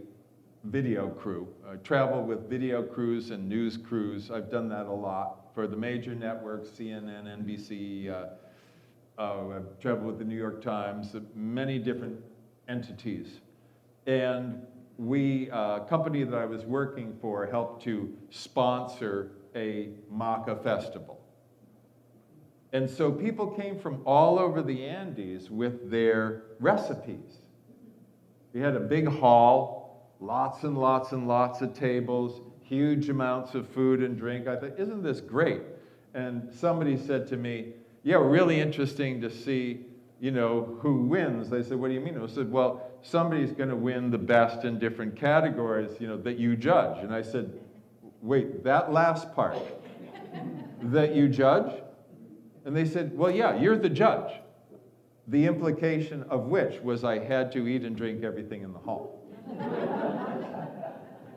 video crew. I travel with video crews and news crews. I've done that a lot for the major networks, CNN, NBC. I've traveled with the New York Times, many different entities. And a company that I was working for helped to sponsor a maca festival. And so people came from all over the Andes with their recipes. We had a big hall, lots and lots and lots of tables, huge amounts of food and drink. I thought, isn't this great? And somebody said to me, yeah, really interesting to see, who wins. I said, what do you mean? I said, well, somebody's going to win the best in different categories, that you judge. And I said, wait, that last part, that you judge? And they said, well, yeah, you're the judge. The implication of which was I had to eat and drink everything in the hall.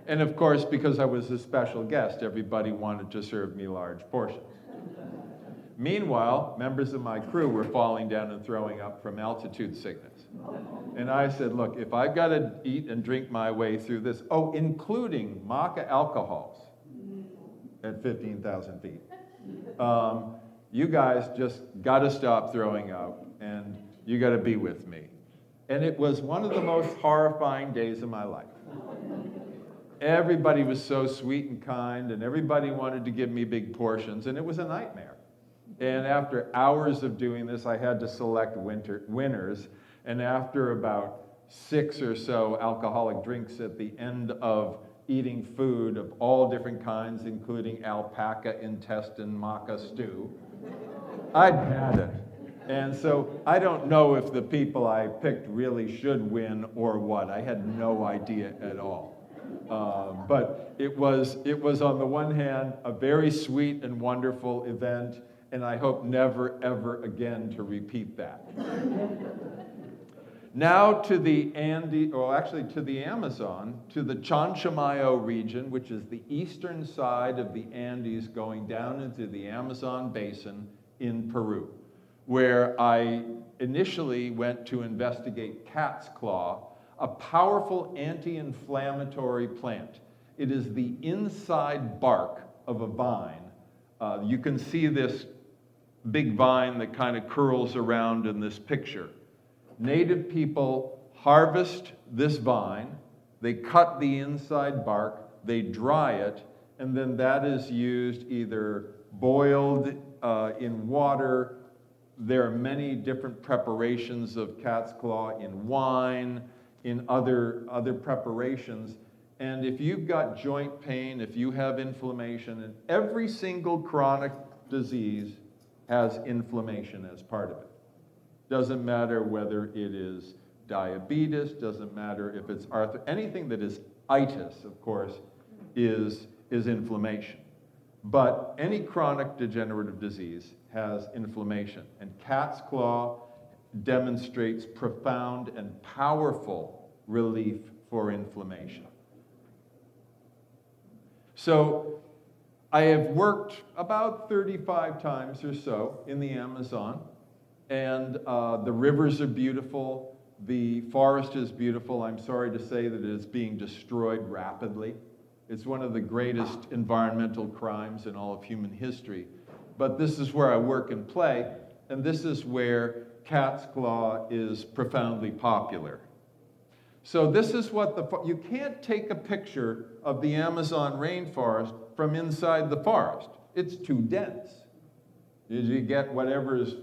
And of course, because I was a special guest, everybody wanted to serve me large portions. Meanwhile, members of my crew were falling down and throwing up from altitude sickness. And I said, look, if I've got to eat and drink my way through this, including maca alcohols at 15,000 feet, you guys just got to stop throwing up, and you got to be with me. And it was one of the most horrifying days of my life. Everybody was so sweet and kind, and everybody wanted to give me big portions, and it was a nightmare. And after hours of doing this, I had to select winners. And after about 6 or so alcoholic drinks at the end of eating food of all different kinds, including alpaca intestine maca stew, I'd had it. And so I don't know if the people I picked really should win or what. I had no idea at all. But it was on the one hand a very sweet and wonderful event, and I hope never, ever again to repeat that. Now to the to the Amazon, to the Chanchamayo region, which is the eastern side of the Andes going down into the Amazon basin in Peru, where I initially went to investigate cat's claw. a powerful anti-inflammatory plant. It is the inside bark of a vine. You can see this big vine that kind of curls around in this picture. Native people harvest this vine, they cut the inside bark, they dry it, and then that is used either boiled in water. There are many different preparations of cat's claw in wine, in other preparations. And if you've got joint pain, if you have inflammation, and every single chronic disease has inflammation as part of it. Doesn't matter whether it is diabetes, doesn't matter if it's anything that is itis, of course, is inflammation. But any chronic degenerative disease has inflammation. And cat's claw demonstrates profound and powerful relief for inflammation. So I have worked about 35 times or so in the Amazon, and the rivers are beautiful, the forest is beautiful. I'm sorry to say that it is being destroyed rapidly. It's one of the greatest environmental crimes in all of human history. But this is where I work and play, and this is where cat's claw is profoundly popular. So this is what you can't take a picture of the Amazon rainforest from inside the forest. It's too dense. You get whatever is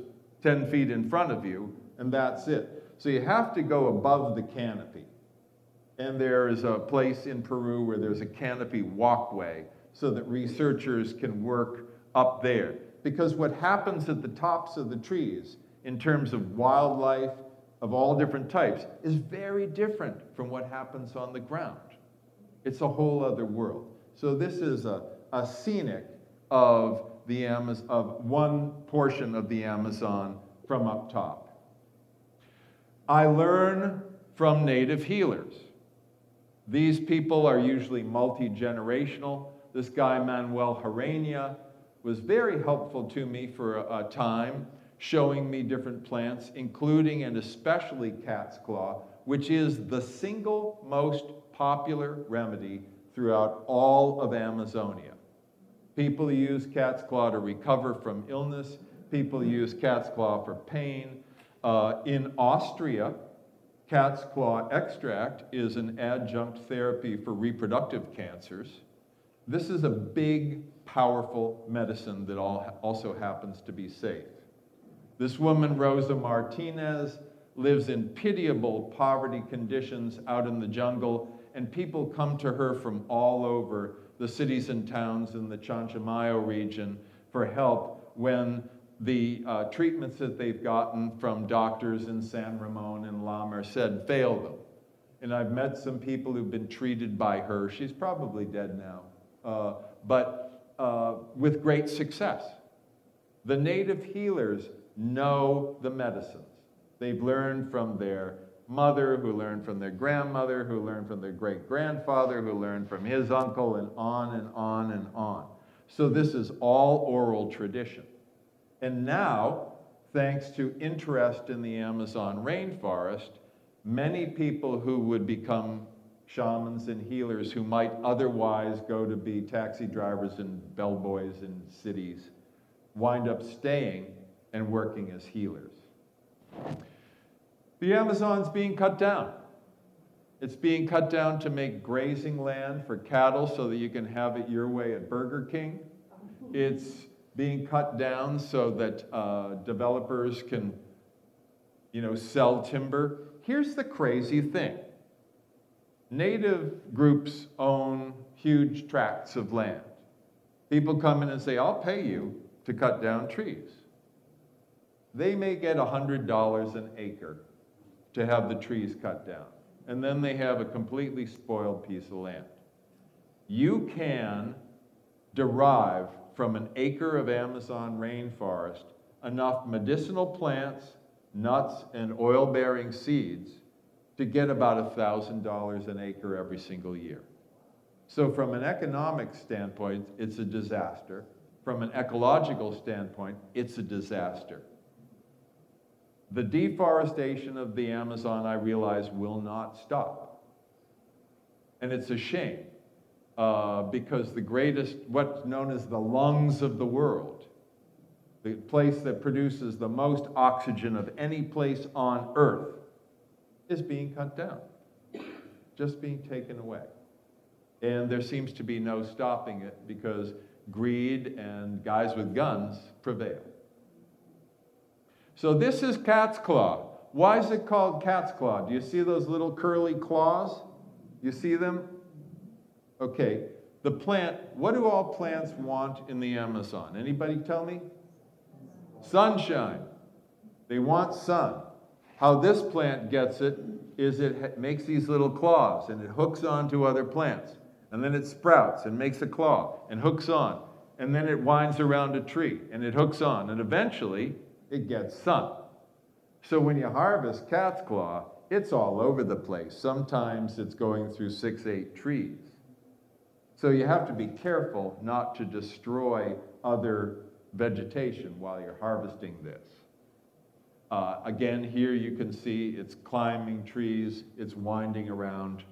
10 feet in front of you, and that's it. So you have to go above the canopy. And there is a place in Peru where there's a canopy walkway so that researchers can work up there. Because what happens at the tops of the trees in terms of wildlife of all different types is very different from what happens on the ground. It's a whole other world. So this is a scenic of one portion of the Amazon from up top. I learn from native healers. These people are usually multi-generational. This guy, Manuel Herrera, was very helpful to me for a time, showing me different plants, including and especially cat's claw, which is the single most popular remedy throughout all of Amazonia. People use cat's claw to recover from illness. People use cat's claw for pain. In Austria, cat's claw extract is an adjunct therapy for reproductive cancers. This is a big, powerful medicine that also happens to be safe. This woman, Rosa Martinez, lives in pitiable poverty conditions out in the jungle, and people come to her from all over the cities and towns in the Chanchamayo region for help when the treatments that they've gotten from doctors in San Ramon and La Merced fail them. And I've met some people who've been treated by her. She's probably dead now, but with great success. The native healers know the medicines. They've learned from their mother, who learned from their grandmother, who learned from their great-grandfather, who learned from his uncle, and on and on and on. So this is all oral tradition. And now, thanks to interest in the Amazon rainforest, many people who would become shamans and healers who might otherwise go to be taxi drivers and bellboys in cities wind up staying and working as healers. The Amazon's being cut down. It's being cut down to make grazing land for cattle so that you can have it your way at Burger King. It's being cut down so that developers can, sell timber. Here's the crazy thing. Native groups own huge tracts of land. People come in and say, I'll pay you to cut down trees. They may get $100 an acre to have the trees cut down. And then they have a completely spoiled piece of land. You can derive from an acre of Amazon rainforest enough medicinal plants, nuts, and oil-bearing seeds to get about $1,000 an acre every single year. So from an economic standpoint, it's a disaster. From an ecological standpoint, it's a disaster. The deforestation of the Amazon, I realize, will not stop. And it's a shame, because the greatest, what's known as the lungs of the world, the place that produces the most oxygen of any place on Earth, is being cut down, just being taken away. And there seems to be no stopping it because greed and guys with guns prevail. So this is cat's claw. Why is it called cat's claw? Do you see those little curly claws? You see them? Okay, the plant, what do all plants want in the Amazon? Anybody tell me? Sunshine. They want sun. How this plant gets it is it makes these little claws and it hooks onto other plants. And then it sprouts and makes a claw and hooks on. And then it winds around a tree and it hooks on. And eventually, it gets sun. So when you harvest cat's claw, it's all over the place. Sometimes it's going through 6, 8 trees. So you have to be careful not to destroy other vegetation while you're harvesting this. Again, here you can see it's climbing trees, it's winding around.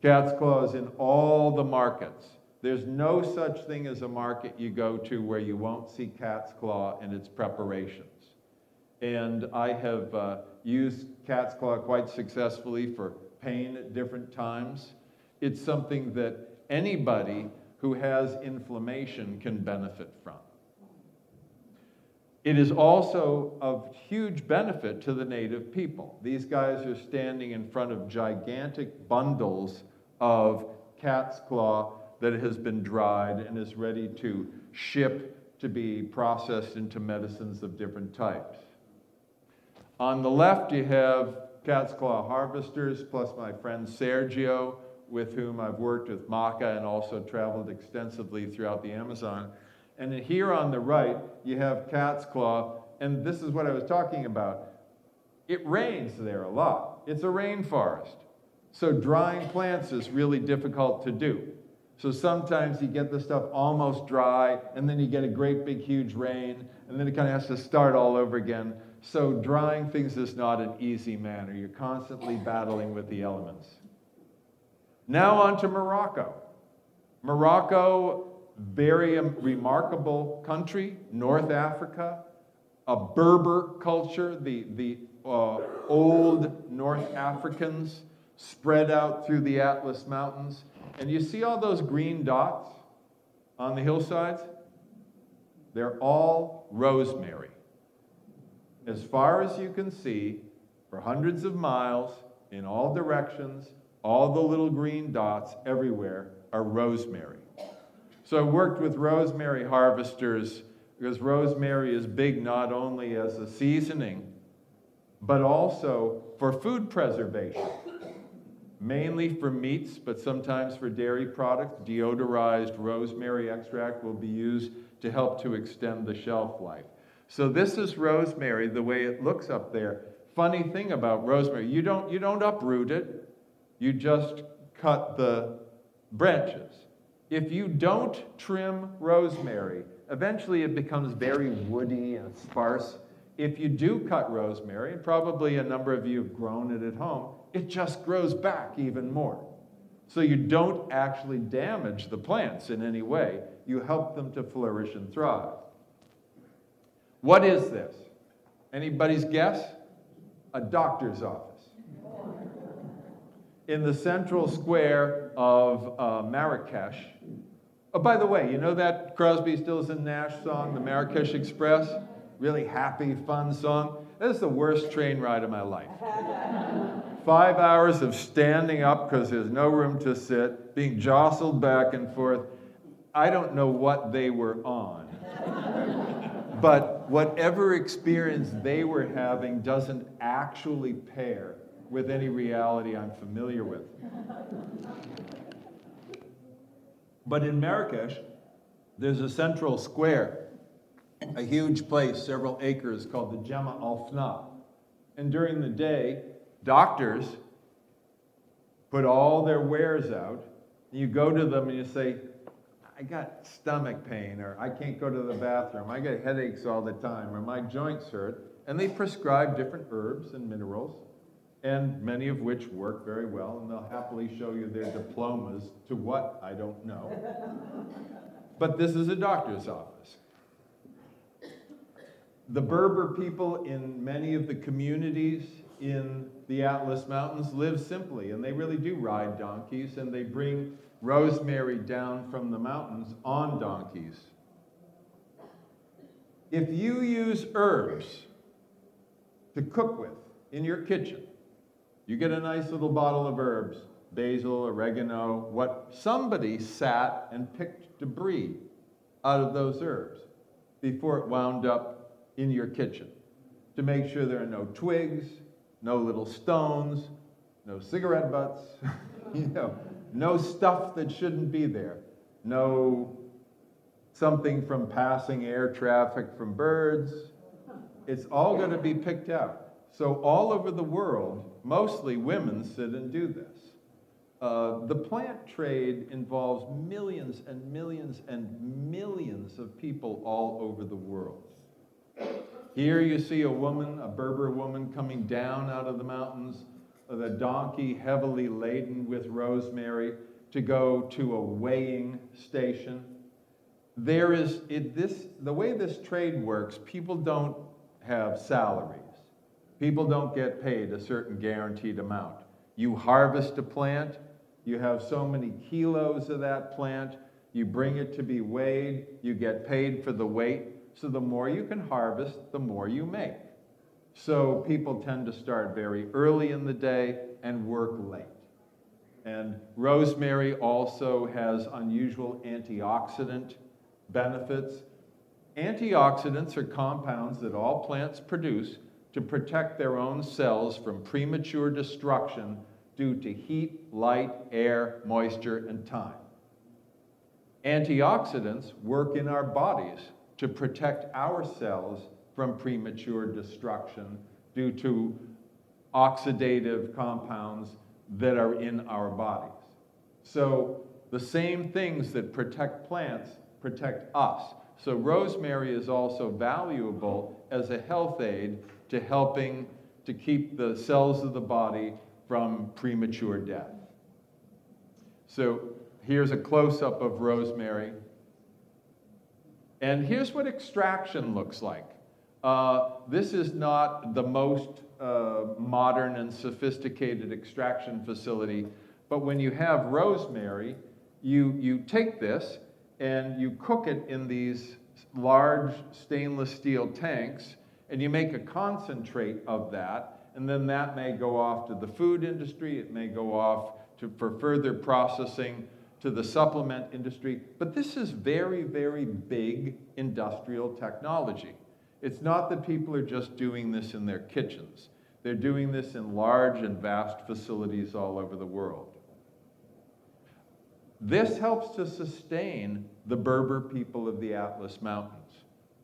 Cat's claw is in all the markets. There's no such thing as a market you go to where you won't see cat's claw and its preparations. And I have used cat's claw quite successfully for pain at different times. It's something that anybody who has inflammation can benefit from. It is also of huge benefit to the native people. These guys are standing in front of gigantic bundles of cat's claw that has been dried and is ready to ship to be processed into medicines of different types. On the left, you have cat's claw harvesters, plus my friend Sergio, with whom I've worked with maca and also traveled extensively throughout the Amazon. And here on the right, you have cat's claw, and this is what I was talking about. It rains there a lot. It's a rainforest. So drying plants is really difficult to do. So sometimes you get the stuff almost dry, and then you get a great big huge rain, and then it kind of has to start all over again. So drying things is not an easy manner. You're constantly battling with the elements. Now on to Morocco. Morocco, very remarkable country, North Africa, a Berber culture, the old North Africans spread out through the Atlas Mountains. And you see all those green dots on the hillsides? They're all rosemary. As far as you can see, for hundreds of miles, in all directions, all the little green dots everywhere are rosemary. So I worked with rosemary harvesters because rosemary is big not only as a seasoning, but also for food preservation. Mainly for meats, but sometimes for dairy products. Deodorized rosemary extract will be used to help to extend the shelf life. So this is rosemary, the way it looks up there. Funny thing about rosemary, you don't uproot it, you just cut the branches. If you don't trim rosemary, eventually it becomes very woody and sparse. If you do cut rosemary, and probably a number of you have grown it at home, it just grows back even more. So you don't actually damage the plants in any way. You help them to flourish and thrive. What is this? Anybody's guess? A doctor's office. In the central square of Marrakesh. Oh, by the way, you know that Crosby, Stills and Nash song, the Marrakesh Express? Really happy, fun song. That is the worst train ride of my life. 5 hours of standing up because there's no room to sit, being jostled back and forth. I don't know what they were on. But whatever experience they were having doesn't actually pair with any reality I'm familiar with. But in Marrakesh, there's a central square, a huge place, several acres, called the Gemma al-Fna. And during the day, doctors put all their wares out. You go to them and you say, I got stomach pain, or I can't go to the bathroom, I get headaches all the time, or my joints hurt. and they prescribe different herbs and minerals, and many of which work very well, and they'll happily show you their diplomas to what, I don't know. But this is a doctor's office. The Berber people in many of the communities in the Atlas Mountains live simply, and they really do ride donkeys, and they bring rosemary down from the mountains on donkeys. If you use herbs to cook with in your kitchen, you get a nice little bottle of herbs, basil, oregano, what somebody sat and picked debris out of those herbs before it wound up in your kitchen to make sure there are no twigs, no little stones, no cigarette butts, no stuff that shouldn't be there, no something from passing air traffic from birds. It's all going to be picked out. So all over the world, mostly women sit and do this. The plant trade involves millions and millions and millions of people all over the world. Here you see a woman, a Berber woman, coming down out of the mountains with a donkey heavily laden with rosemary to go to a weighing station. The way this trade works, people don't have salaries. People don't get paid a certain guaranteed amount. You harvest a plant, you have so many kilos of that plant, you bring it to be weighed, you get paid for the weight. So the more you can harvest, the more you make. So people tend to start very early in the day and work late. And rosemary also has unusual antioxidant benefits. Antioxidants are compounds that all plants produce to protect their own cells from premature destruction due to heat, light, air, moisture, and time. Antioxidants work in our bodies to protect our cells from premature destruction due to oxidative compounds that are in our bodies. So the same things that protect plants protect us. So rosemary is also valuable as a health aid to helping to keep the cells of the body from premature death. So here's a close-up of rosemary. And here's what extraction looks like. This is not the most modern and sophisticated extraction facility, but when you have rosemary, you take this and you cook it in these large stainless steel tanks, and you make a concentrate of that, and then that may go off to the food industry, it may go off for further processing to the supplement industry, but this is very, very big industrial technology. It's not that people are just doing this in their kitchens. They're doing this in large and vast facilities all over the world. This helps to sustain the Berber people of the Atlas Mountains.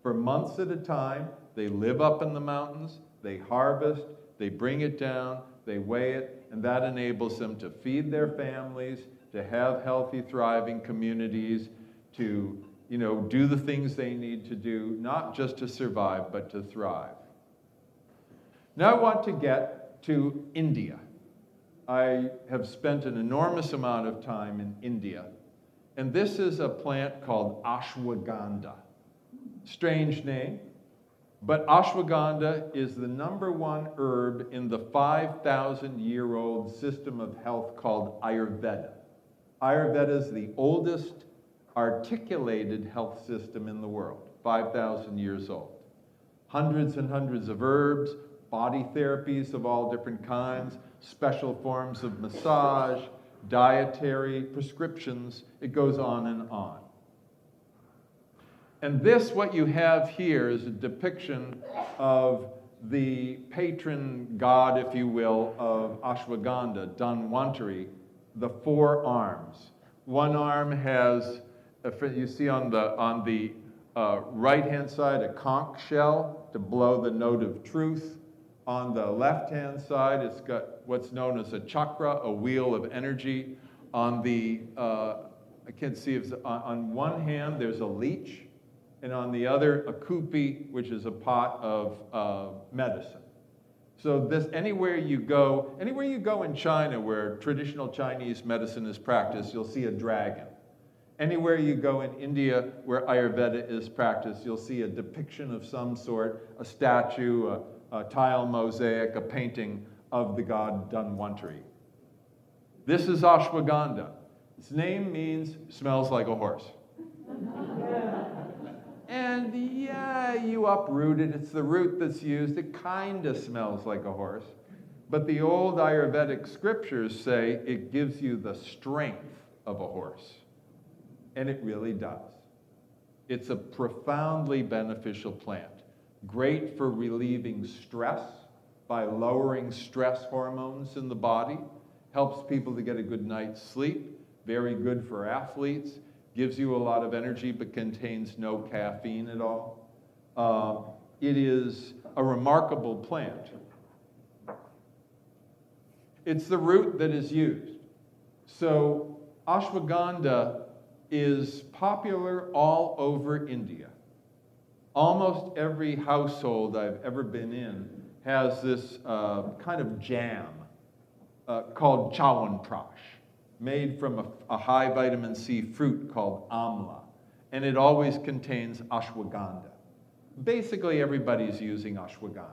For months at a time, they live up in the mountains, they harvest, they bring it down, they weigh it, and that enables them to feed their families, to have healthy, thriving communities, to do the things they need to do, not just to survive, but to thrive. Now I want to get to India. I have spent an enormous amount of time in India, and this is a plant called ashwagandha. Strange name, but ashwagandha is the #1 herb in the 5,000-year-old system of health called Ayurveda. Ayurveda is the oldest articulated health system in the world, 5,000 years old. Hundreds and hundreds of herbs, body therapies of all different kinds, special forms of massage, dietary prescriptions, it goes on and on. And this, what you have here, is a depiction of the patron god, if you will, of ashwagandha, Dhanvantari, the 4 arms. One arm has, you see on the right-hand side, a conch shell to blow the note of truth. On the left-hand side, it's got what's known as a chakra, a wheel of energy. On the, I can't see if, on one hand, there's a leech, and on the other, a kupi, which is a pot of medicine. So this, anywhere you go in China where traditional Chinese medicine is practiced, you'll see a dragon. Anywhere you go in India where Ayurveda is practiced, you'll see a depiction of some sort, a statue, a tile mosaic, a painting of the god Dhanvantari. This is ashwagandha. Its name means smells like a horse. And yeah, you uproot it. It's the root that's used. It kind of smells like a horse. But the old Ayurvedic scriptures say it gives you the strength of a horse. And it really does. It's a profoundly beneficial plant. Great for relieving stress by lowering stress hormones in the body. Helps people to get a good night's sleep. Very good for athletes. Gives you a lot of energy but contains no caffeine at all. It is a remarkable plant. It's the root that is used. So ashwagandha is popular all over India. Almost every household I've ever been in has this kind of jam called chawanprash, made from a high vitamin C fruit called amla, and it always contains ashwagandha. Basically, everybody's using ashwagandha.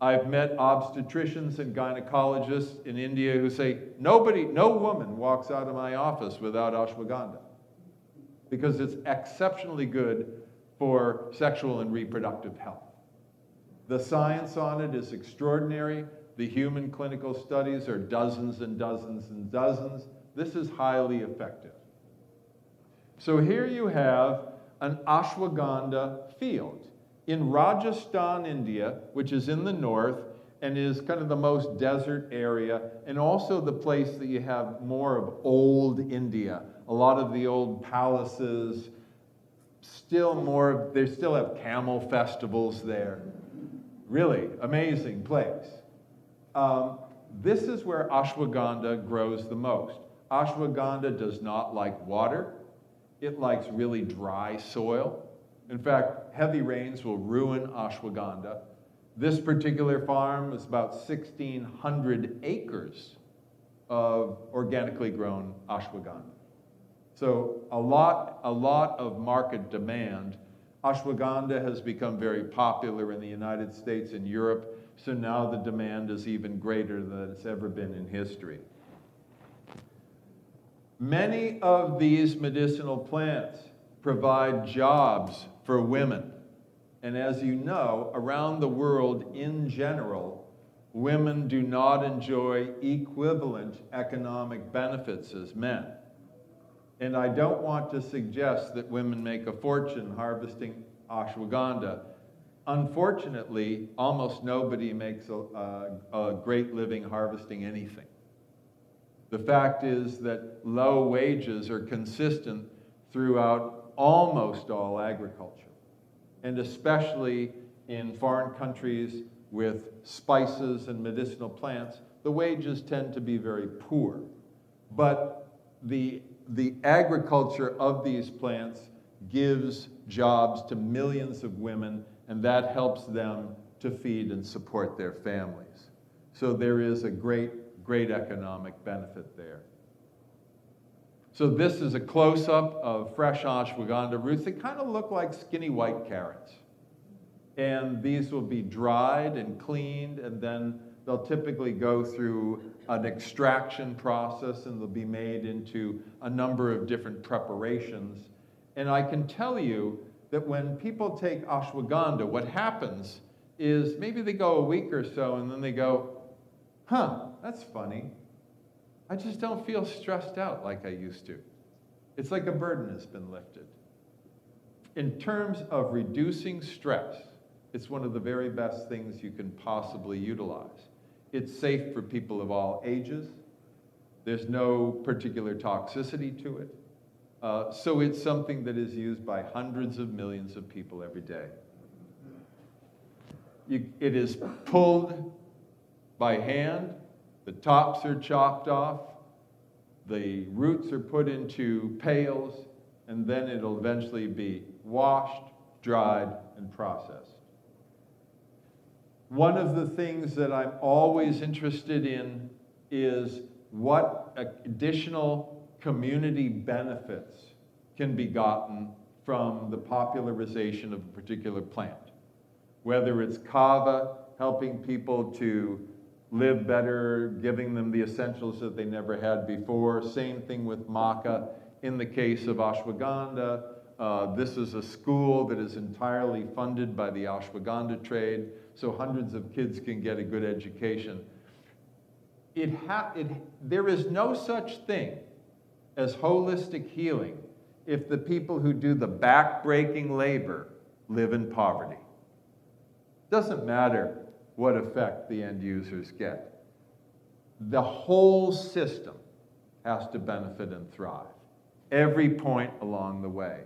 I've met obstetricians and gynecologists in India who say, no woman walks out of my office without ashwagandha, because it's exceptionally good for sexual and reproductive health. The science on it is extraordinary. The human clinical studies are dozens and dozens and dozens. This is highly effective. So here you have an ashwagandha field in Rajasthan, India, which is in the north and is kind of the most desert area, and also the place that you have more of old India. A lot of the old palaces, they still have camel festivals there. Really amazing place. This is where ashwagandha grows the most. Ashwagandha does not like water. It likes really dry soil. In fact, heavy rains will ruin ashwagandha. This particular farm is about 1,600 acres of organically grown ashwagandha. So a lot of market demand. Ashwagandha has become very popular in the United States and Europe. So now the demand is even greater than it's ever been in history. Many of these medicinal plants provide jobs for women. And as you know, around the world in general, women do not enjoy equivalent economic benefits as men. And I don't want to suggest that women make a fortune harvesting ashwagandha. Unfortunately, almost nobody makes a great living harvesting anything. The fact is that low wages are consistent throughout almost all agriculture, and especially in foreign countries with spices and medicinal plants, the wages tend to be very poor. But the agriculture of these plants gives jobs to millions of women, and that helps them to feed and support their families. So there is a great economic benefit there. So this is a close-up of fresh ashwagandha roots. They kind of look like skinny white carrots. And these will be dried and cleaned, and then they'll typically go through an extraction process, and they'll be made into a number of different preparations. And I can tell you that when people take ashwagandha, what happens is maybe they go a week or so, and then they go, that's funny. I just don't feel stressed out like I used to. It's like a burden has been lifted. In terms of reducing stress, it's one of the very best things you can possibly utilize. It's safe for people of all ages. There's no particular toxicity to it. So it's something that is used by hundreds of millions of people every day. It is pulled by hand. The tops are chopped off. The roots are put into pails. and then it'll eventually be washed, dried, and processed. One of the things that I'm always interested in is what additional community benefits can be gotten from the popularization of a particular plant. Whether it's kava, helping people to live better, giving them the essentials that they never had before. Same thing with maca. In the case of ashwagandha, this is a school that is entirely funded by the ashwagandha trade, so hundreds of kids can get a good education. There is no such thing as holistic healing if the people who do the back-breaking labor live in poverty. Doesn't matter what effect the end users get. The whole system has to benefit and thrive, every point along the way.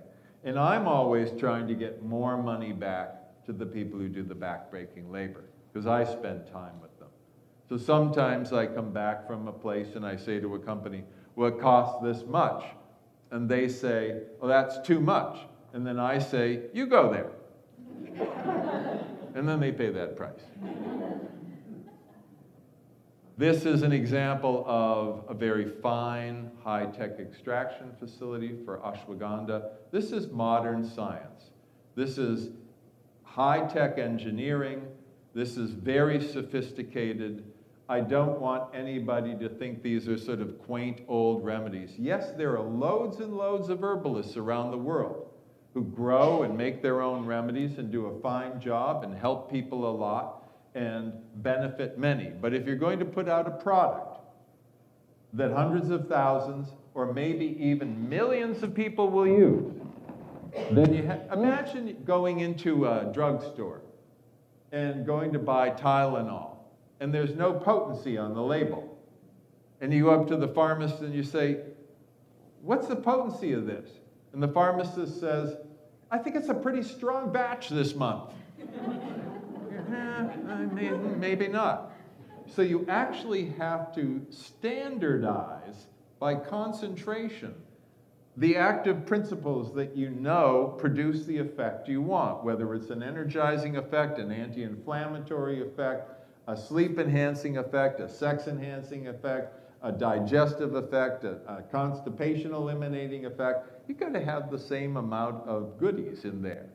And I'm always trying to get more money back to the people who do the back-breaking labor, because I spend time with them. So sometimes I come back from a place and I say to a company, well, it costs this much. And they say, well, that's too much. And then I say, you go there. And then they pay that price. This is an example of a very fine, high-tech extraction facility for ashwagandha. This is modern science. This is high-tech engineering. This is very sophisticated. I don't want anybody to think these are sort of quaint old remedies. Yes, there are loads and loads of herbalists around the world who grow and make their own remedies and do a fine job and help people a lot and benefit many. But if you're going to put out a product that hundreds of thousands or maybe even millions of people will use, then imagine going into a drugstore and going to buy Tylenol, and there's no potency on the label. And you go up to the pharmacist and you say, what's the potency of this? And the pharmacist says, I think it's a pretty strong batch this month. Maybe not. So you actually have to standardize by concentration the active principles that you know produce the effect you want, whether it's an energizing effect, an anti-inflammatory effect, a sleep-enhancing effect, a sex-enhancing effect, a digestive effect, a constipation-eliminating effect. You've got to have the same amount of goodies in there.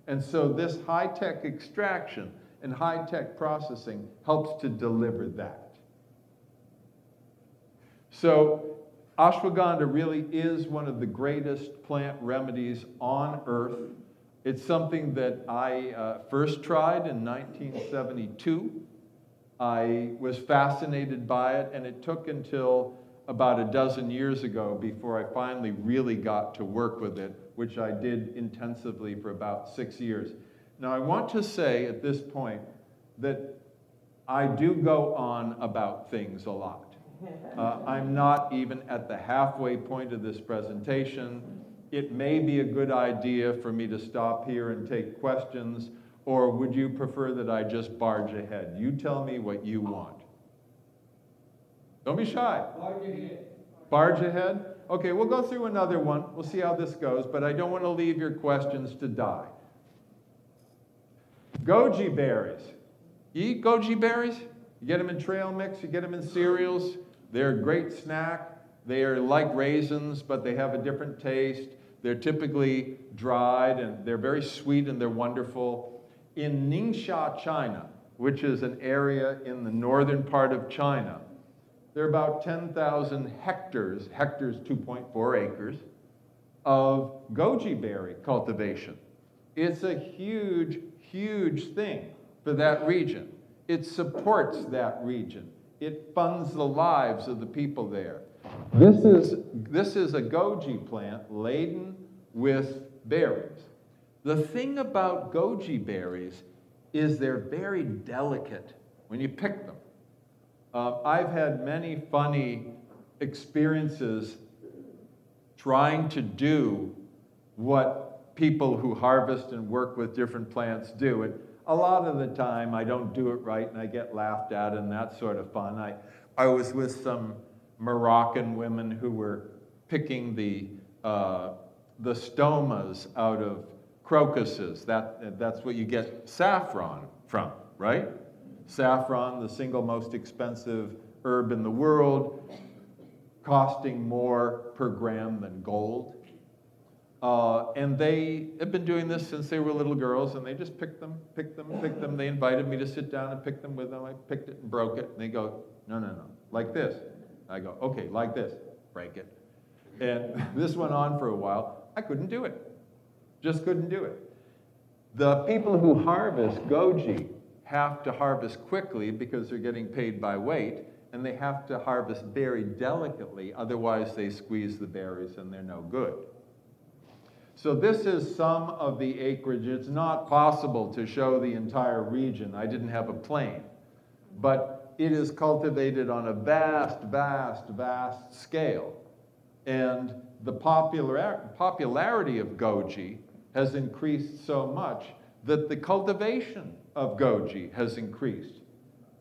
And so this high-tech extraction and high-tech processing helps to deliver that. So ashwagandha really is one of the greatest plant remedies on earth. It's something that I first tried in 1972. I was fascinated by it, and it took until about a dozen years ago before I finally really got to work with it, which I did intensively for about 6 years. Now, I want to say at this point that I do go on about things a lot. I'm not even at the halfway point of this presentation. It may be a good idea for me to stop here and take questions, or would you prefer that I just barge ahead? You tell me what you want. Don't be shy. Barge ahead. Barge ahead? Okay, we'll go through another one. We'll see how this goes, but I don't want to leave your questions to die. Goji berries. You eat goji berries? You get them in trail mix, you get them in cereals. They're a great snack. They are like raisins, but they have a different taste. They're typically dried, and they're very sweet, and they're wonderful. In Ningxia, China, which is an area in the northern part of China, there are about 10,000 hectares 2.4 acres, of goji berry cultivation. It's a huge, huge thing for that region. It supports that region. It funds the lives of the people there. This is a goji plant laden with berries. The thing about goji berries is they're very delicate when you pick them. I've had many funny experiences trying to do what people who harvest and work with different plants do. And a lot of the time I don't do it right and I get laughed at, and that's sort of fun. I was with some Moroccan women who were picking the the stomas out of crocuses. That's what you get saffron from, right? Saffron, the single most expensive herb in the world, costing more per gram than gold. And they have been doing this since they were little girls, and they just pick them. They invited me to sit down and pick them with them. I picked it and broke it, and they go, no, like this. I go, okay, like this, break it. And this went on for a while. I couldn't do it. Just couldn't do it. The people who harvest goji have to harvest quickly because they're getting paid by weight, and they have to harvest very delicately, otherwise they squeeze the berries and they're no good. So this is some of the acreage. It's not possible to show the entire region. I didn't have a plane. But it is cultivated on a vast scale. And the popularity of goji has increased so much that the cultivation of goji has increased.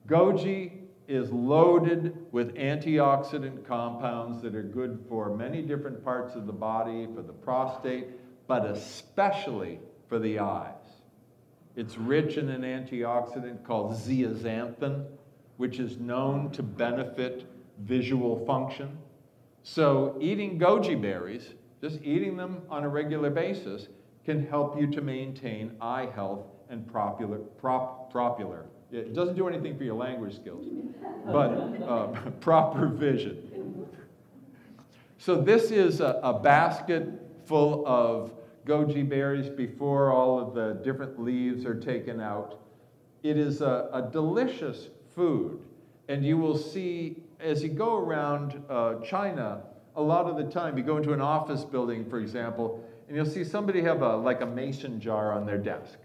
Goji is loaded with antioxidant compounds that are good for many different parts of the body, for the prostate, but especially for the eyes. It's rich in an antioxidant called zeaxanthin, which is known to benefit visual function. So eating goji berries, just eating them on a regular basis, can help you to maintain eye health and it doesn't do anything for your language skills, but proper vision. So this is a basket full of goji berries before all of the different leaves are taken out. It is a delicious food, and you will see as you go around China, a lot of the time you go into an office building, for example, and you'll see somebody have like a mason jar on their desk.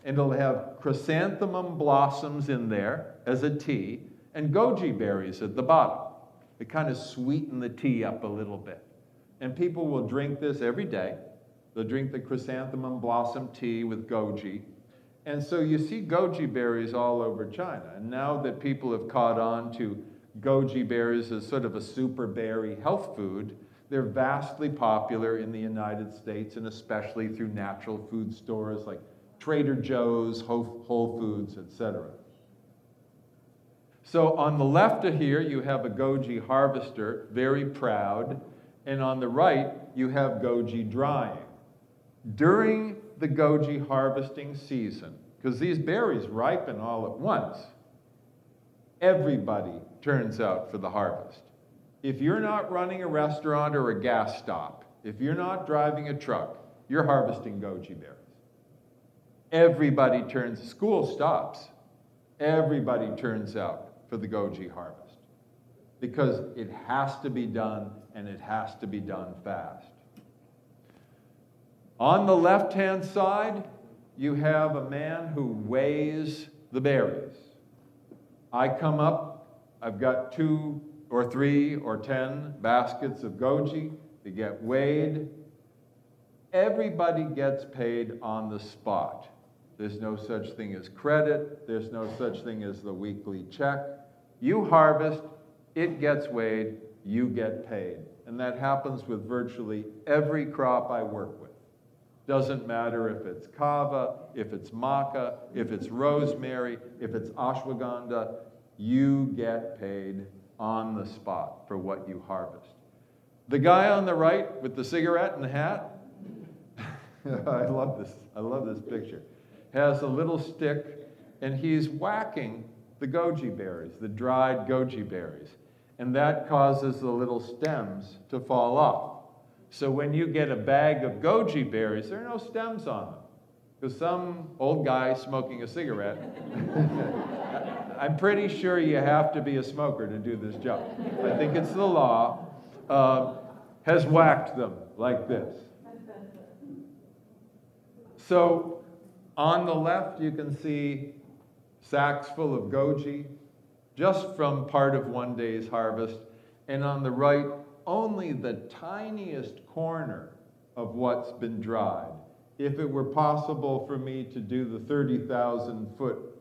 And it'll have chrysanthemum blossoms in there as a tea and goji berries at the bottom. They kind of sweeten the tea up a little bit. And people will drink this every day. They'll drink the chrysanthemum blossom tea with goji. And so you see goji berries all over China. And now that people have caught on to goji berries as sort of a super berry health food, they're vastly popular in the United States, and especially through natural food stores like Trader Joe's, Whole Foods, etc. So on the left of here, you have a goji harvester, very proud, and on the right, you have goji drying. During the goji harvesting season, because these berries ripen all at once, everybody turns out for the harvest. If you're not running a restaurant or a gas stop, if you're not driving a truck, you're harvesting goji berries. Everybody turns, school stops, everybody turns out for the goji harvest because it has to be done, and it has to be done fast. On the left-hand side, you have a man who weighs the berries. I come up, I've got 2 or 3 or 10 baskets of goji. They get weighed. Everybody gets paid on the spot. There's no such thing as credit. There's no such thing as the weekly check. You harvest, it gets weighed, you get paid. And that happens with virtually every crop I work with. Doesn't matter if it's kava, if it's maca, if it's rosemary, if it's ashwagandha, you get paid on the spot for what you harvest. The guy on the right with the cigarette and the hat, I love this picture, has a little stick, and he's whacking the goji berries, the dried goji berries, and that causes the little stems to fall off. So when you get a bag of goji berries, there are no stems on them, because some old guy smoking a cigarette, I'm pretty sure you have to be a smoker to do this job. I think it's the law, has whacked them like this. So on the left, you can see sacks full of goji, just from part of one day's harvest. And on the right, only the tiniest corner of what's been dried. If it were possible for me to do the 30,000-foot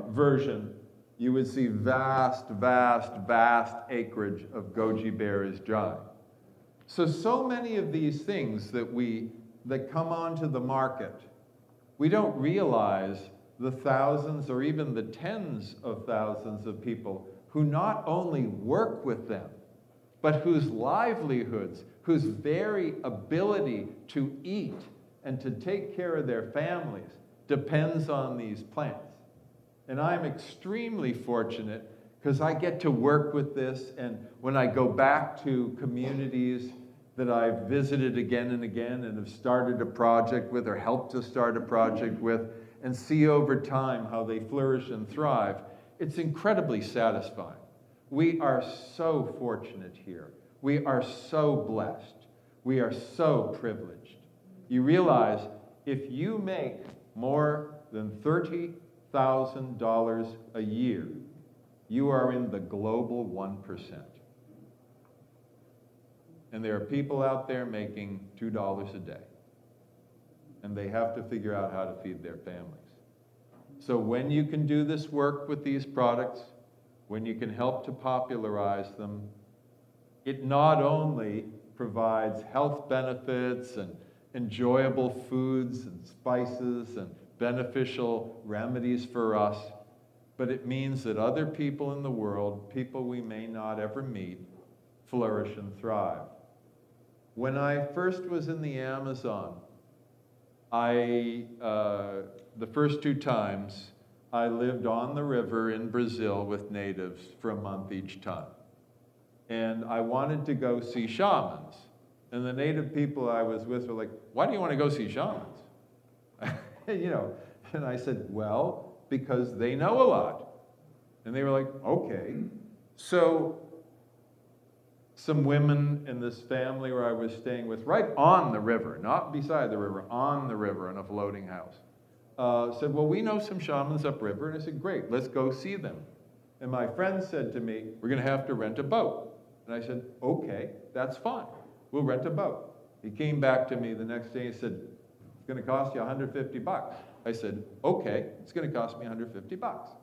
version, you would see vast acreage of goji berries drying. So many of these things that come onto the market, we don't realize the thousands or even the tens of thousands of people who not only work with them, but whose livelihoods, whose very ability to eat and to take care of their families depends on these plants. And I'm extremely fortunate because I get to work with this, and when I go back to communities that I've visited again and again and have started a project with or helped to start a project with and see over time how they flourish and thrive, it's incredibly satisfying. We are so fortunate here. We are so blessed. We are so privileged. You realize if you make more than $30,000 a year, you are in the global 1%. And there are people out there making $2 a day. And they have to figure out how to feed their families. So when you can do this work with these products, when you can help to popularize them, it not only provides health benefits and enjoyable foods and spices and beneficial remedies for us, but it means that other people in the world, people we may not ever meet, flourish and thrive. When I first was in the Amazon, the first 2 times, I lived on the river in Brazil with natives for a month each time. And I wanted to go see shamans. And the native people I was with were like, "Why do you want to go see shamans?" And I said, "Well, because they know a lot." And they were like, "Okay." So some women in this family where I was staying with, right on the river, not beside the river, on the river in a floating house, said, "Well, we know some shamans upriver." And I said, "Great, let's go see them." And my friend said to me, "We're going to have to rent a boat." And I said, "Okay, that's fine. We'll rent a boat." He came back to me the next day and said, "It's going to cost you $150. I said, "Okay, it's going to cost me $150.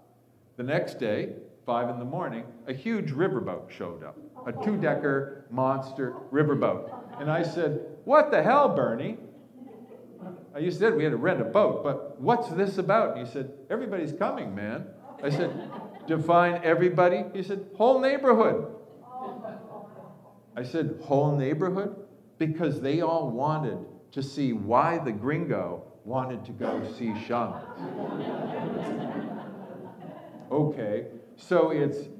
The next day, 5 in the morning, a huge riverboat showed up, a 2-decker monster riverboat. And I said, "What the hell, Bernie? You said we had to rent a boat, but what's this about?" And he said, "Everybody's coming, man." I said, "Define everybody?" He said, "Whole neighborhood." I said, "Whole neighborhood?" Because they all wanted to see why the gringo wanted to go see shamans. Okay, so it's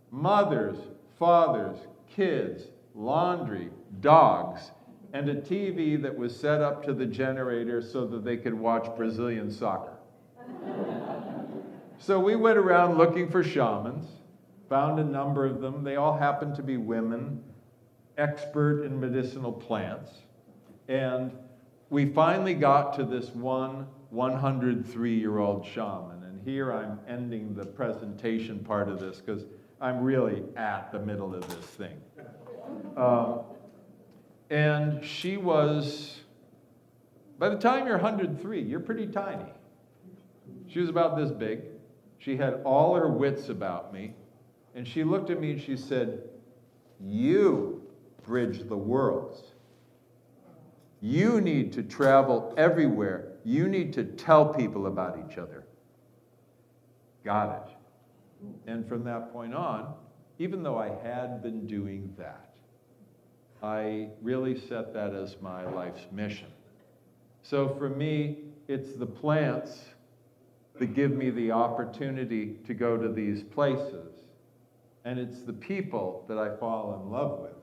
mothers, fathers, kids, laundry, dogs, and a TV that was set up to the generator so that they could watch Brazilian soccer. So we went around looking for shamans, found a number of them. They all happened to be women, expert in medicinal plants. And we finally got to this one 103-year-old shaman. And here I'm ending the presentation part of this because I'm really at the middle of this thing. And she was, by the time you're 103, you're pretty tiny. She was about this big. She had all her wits about me. And she looked at me and she said, "You bridge the worlds. You need to travel everywhere. You need to tell people about each other." Got it. And from that point on, even though I had been doing that, I really set that as my life's mission. So for me, it's the plants that give me the opportunity to go to these places. And it's the people that I fall in love with.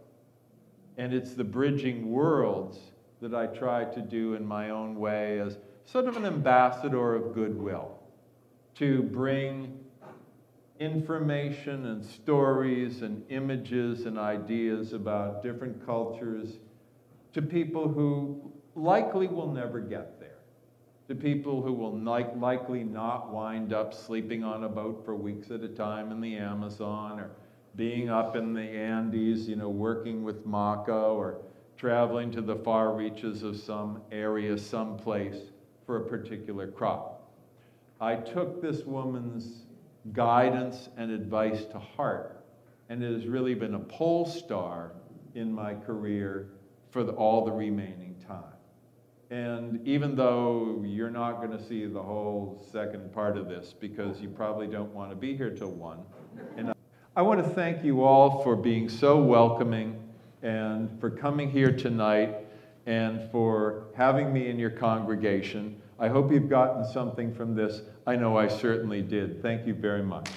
And it's the bridging worlds that I try to do in my own way as sort of an ambassador of goodwill, to bring information and stories and images and ideas about different cultures to people who likely will never get there, to people who will likely not wind up sleeping on a boat for weeks at a time in the Amazon, or being up in the Andes, working with maca, or traveling to the far reaches of some area, someplace for a particular crop. I took this woman's guidance and advice to heart, and it has really been a pole star in my career for all the remaining time. And even though you're not going to see the whole second part of this because you probably don't want to be here till 1, and I want to thank you all for being so welcoming and for coming here tonight and for having me in your congregation. I hope you've gotten something from this. I know I certainly did. Thank you very much.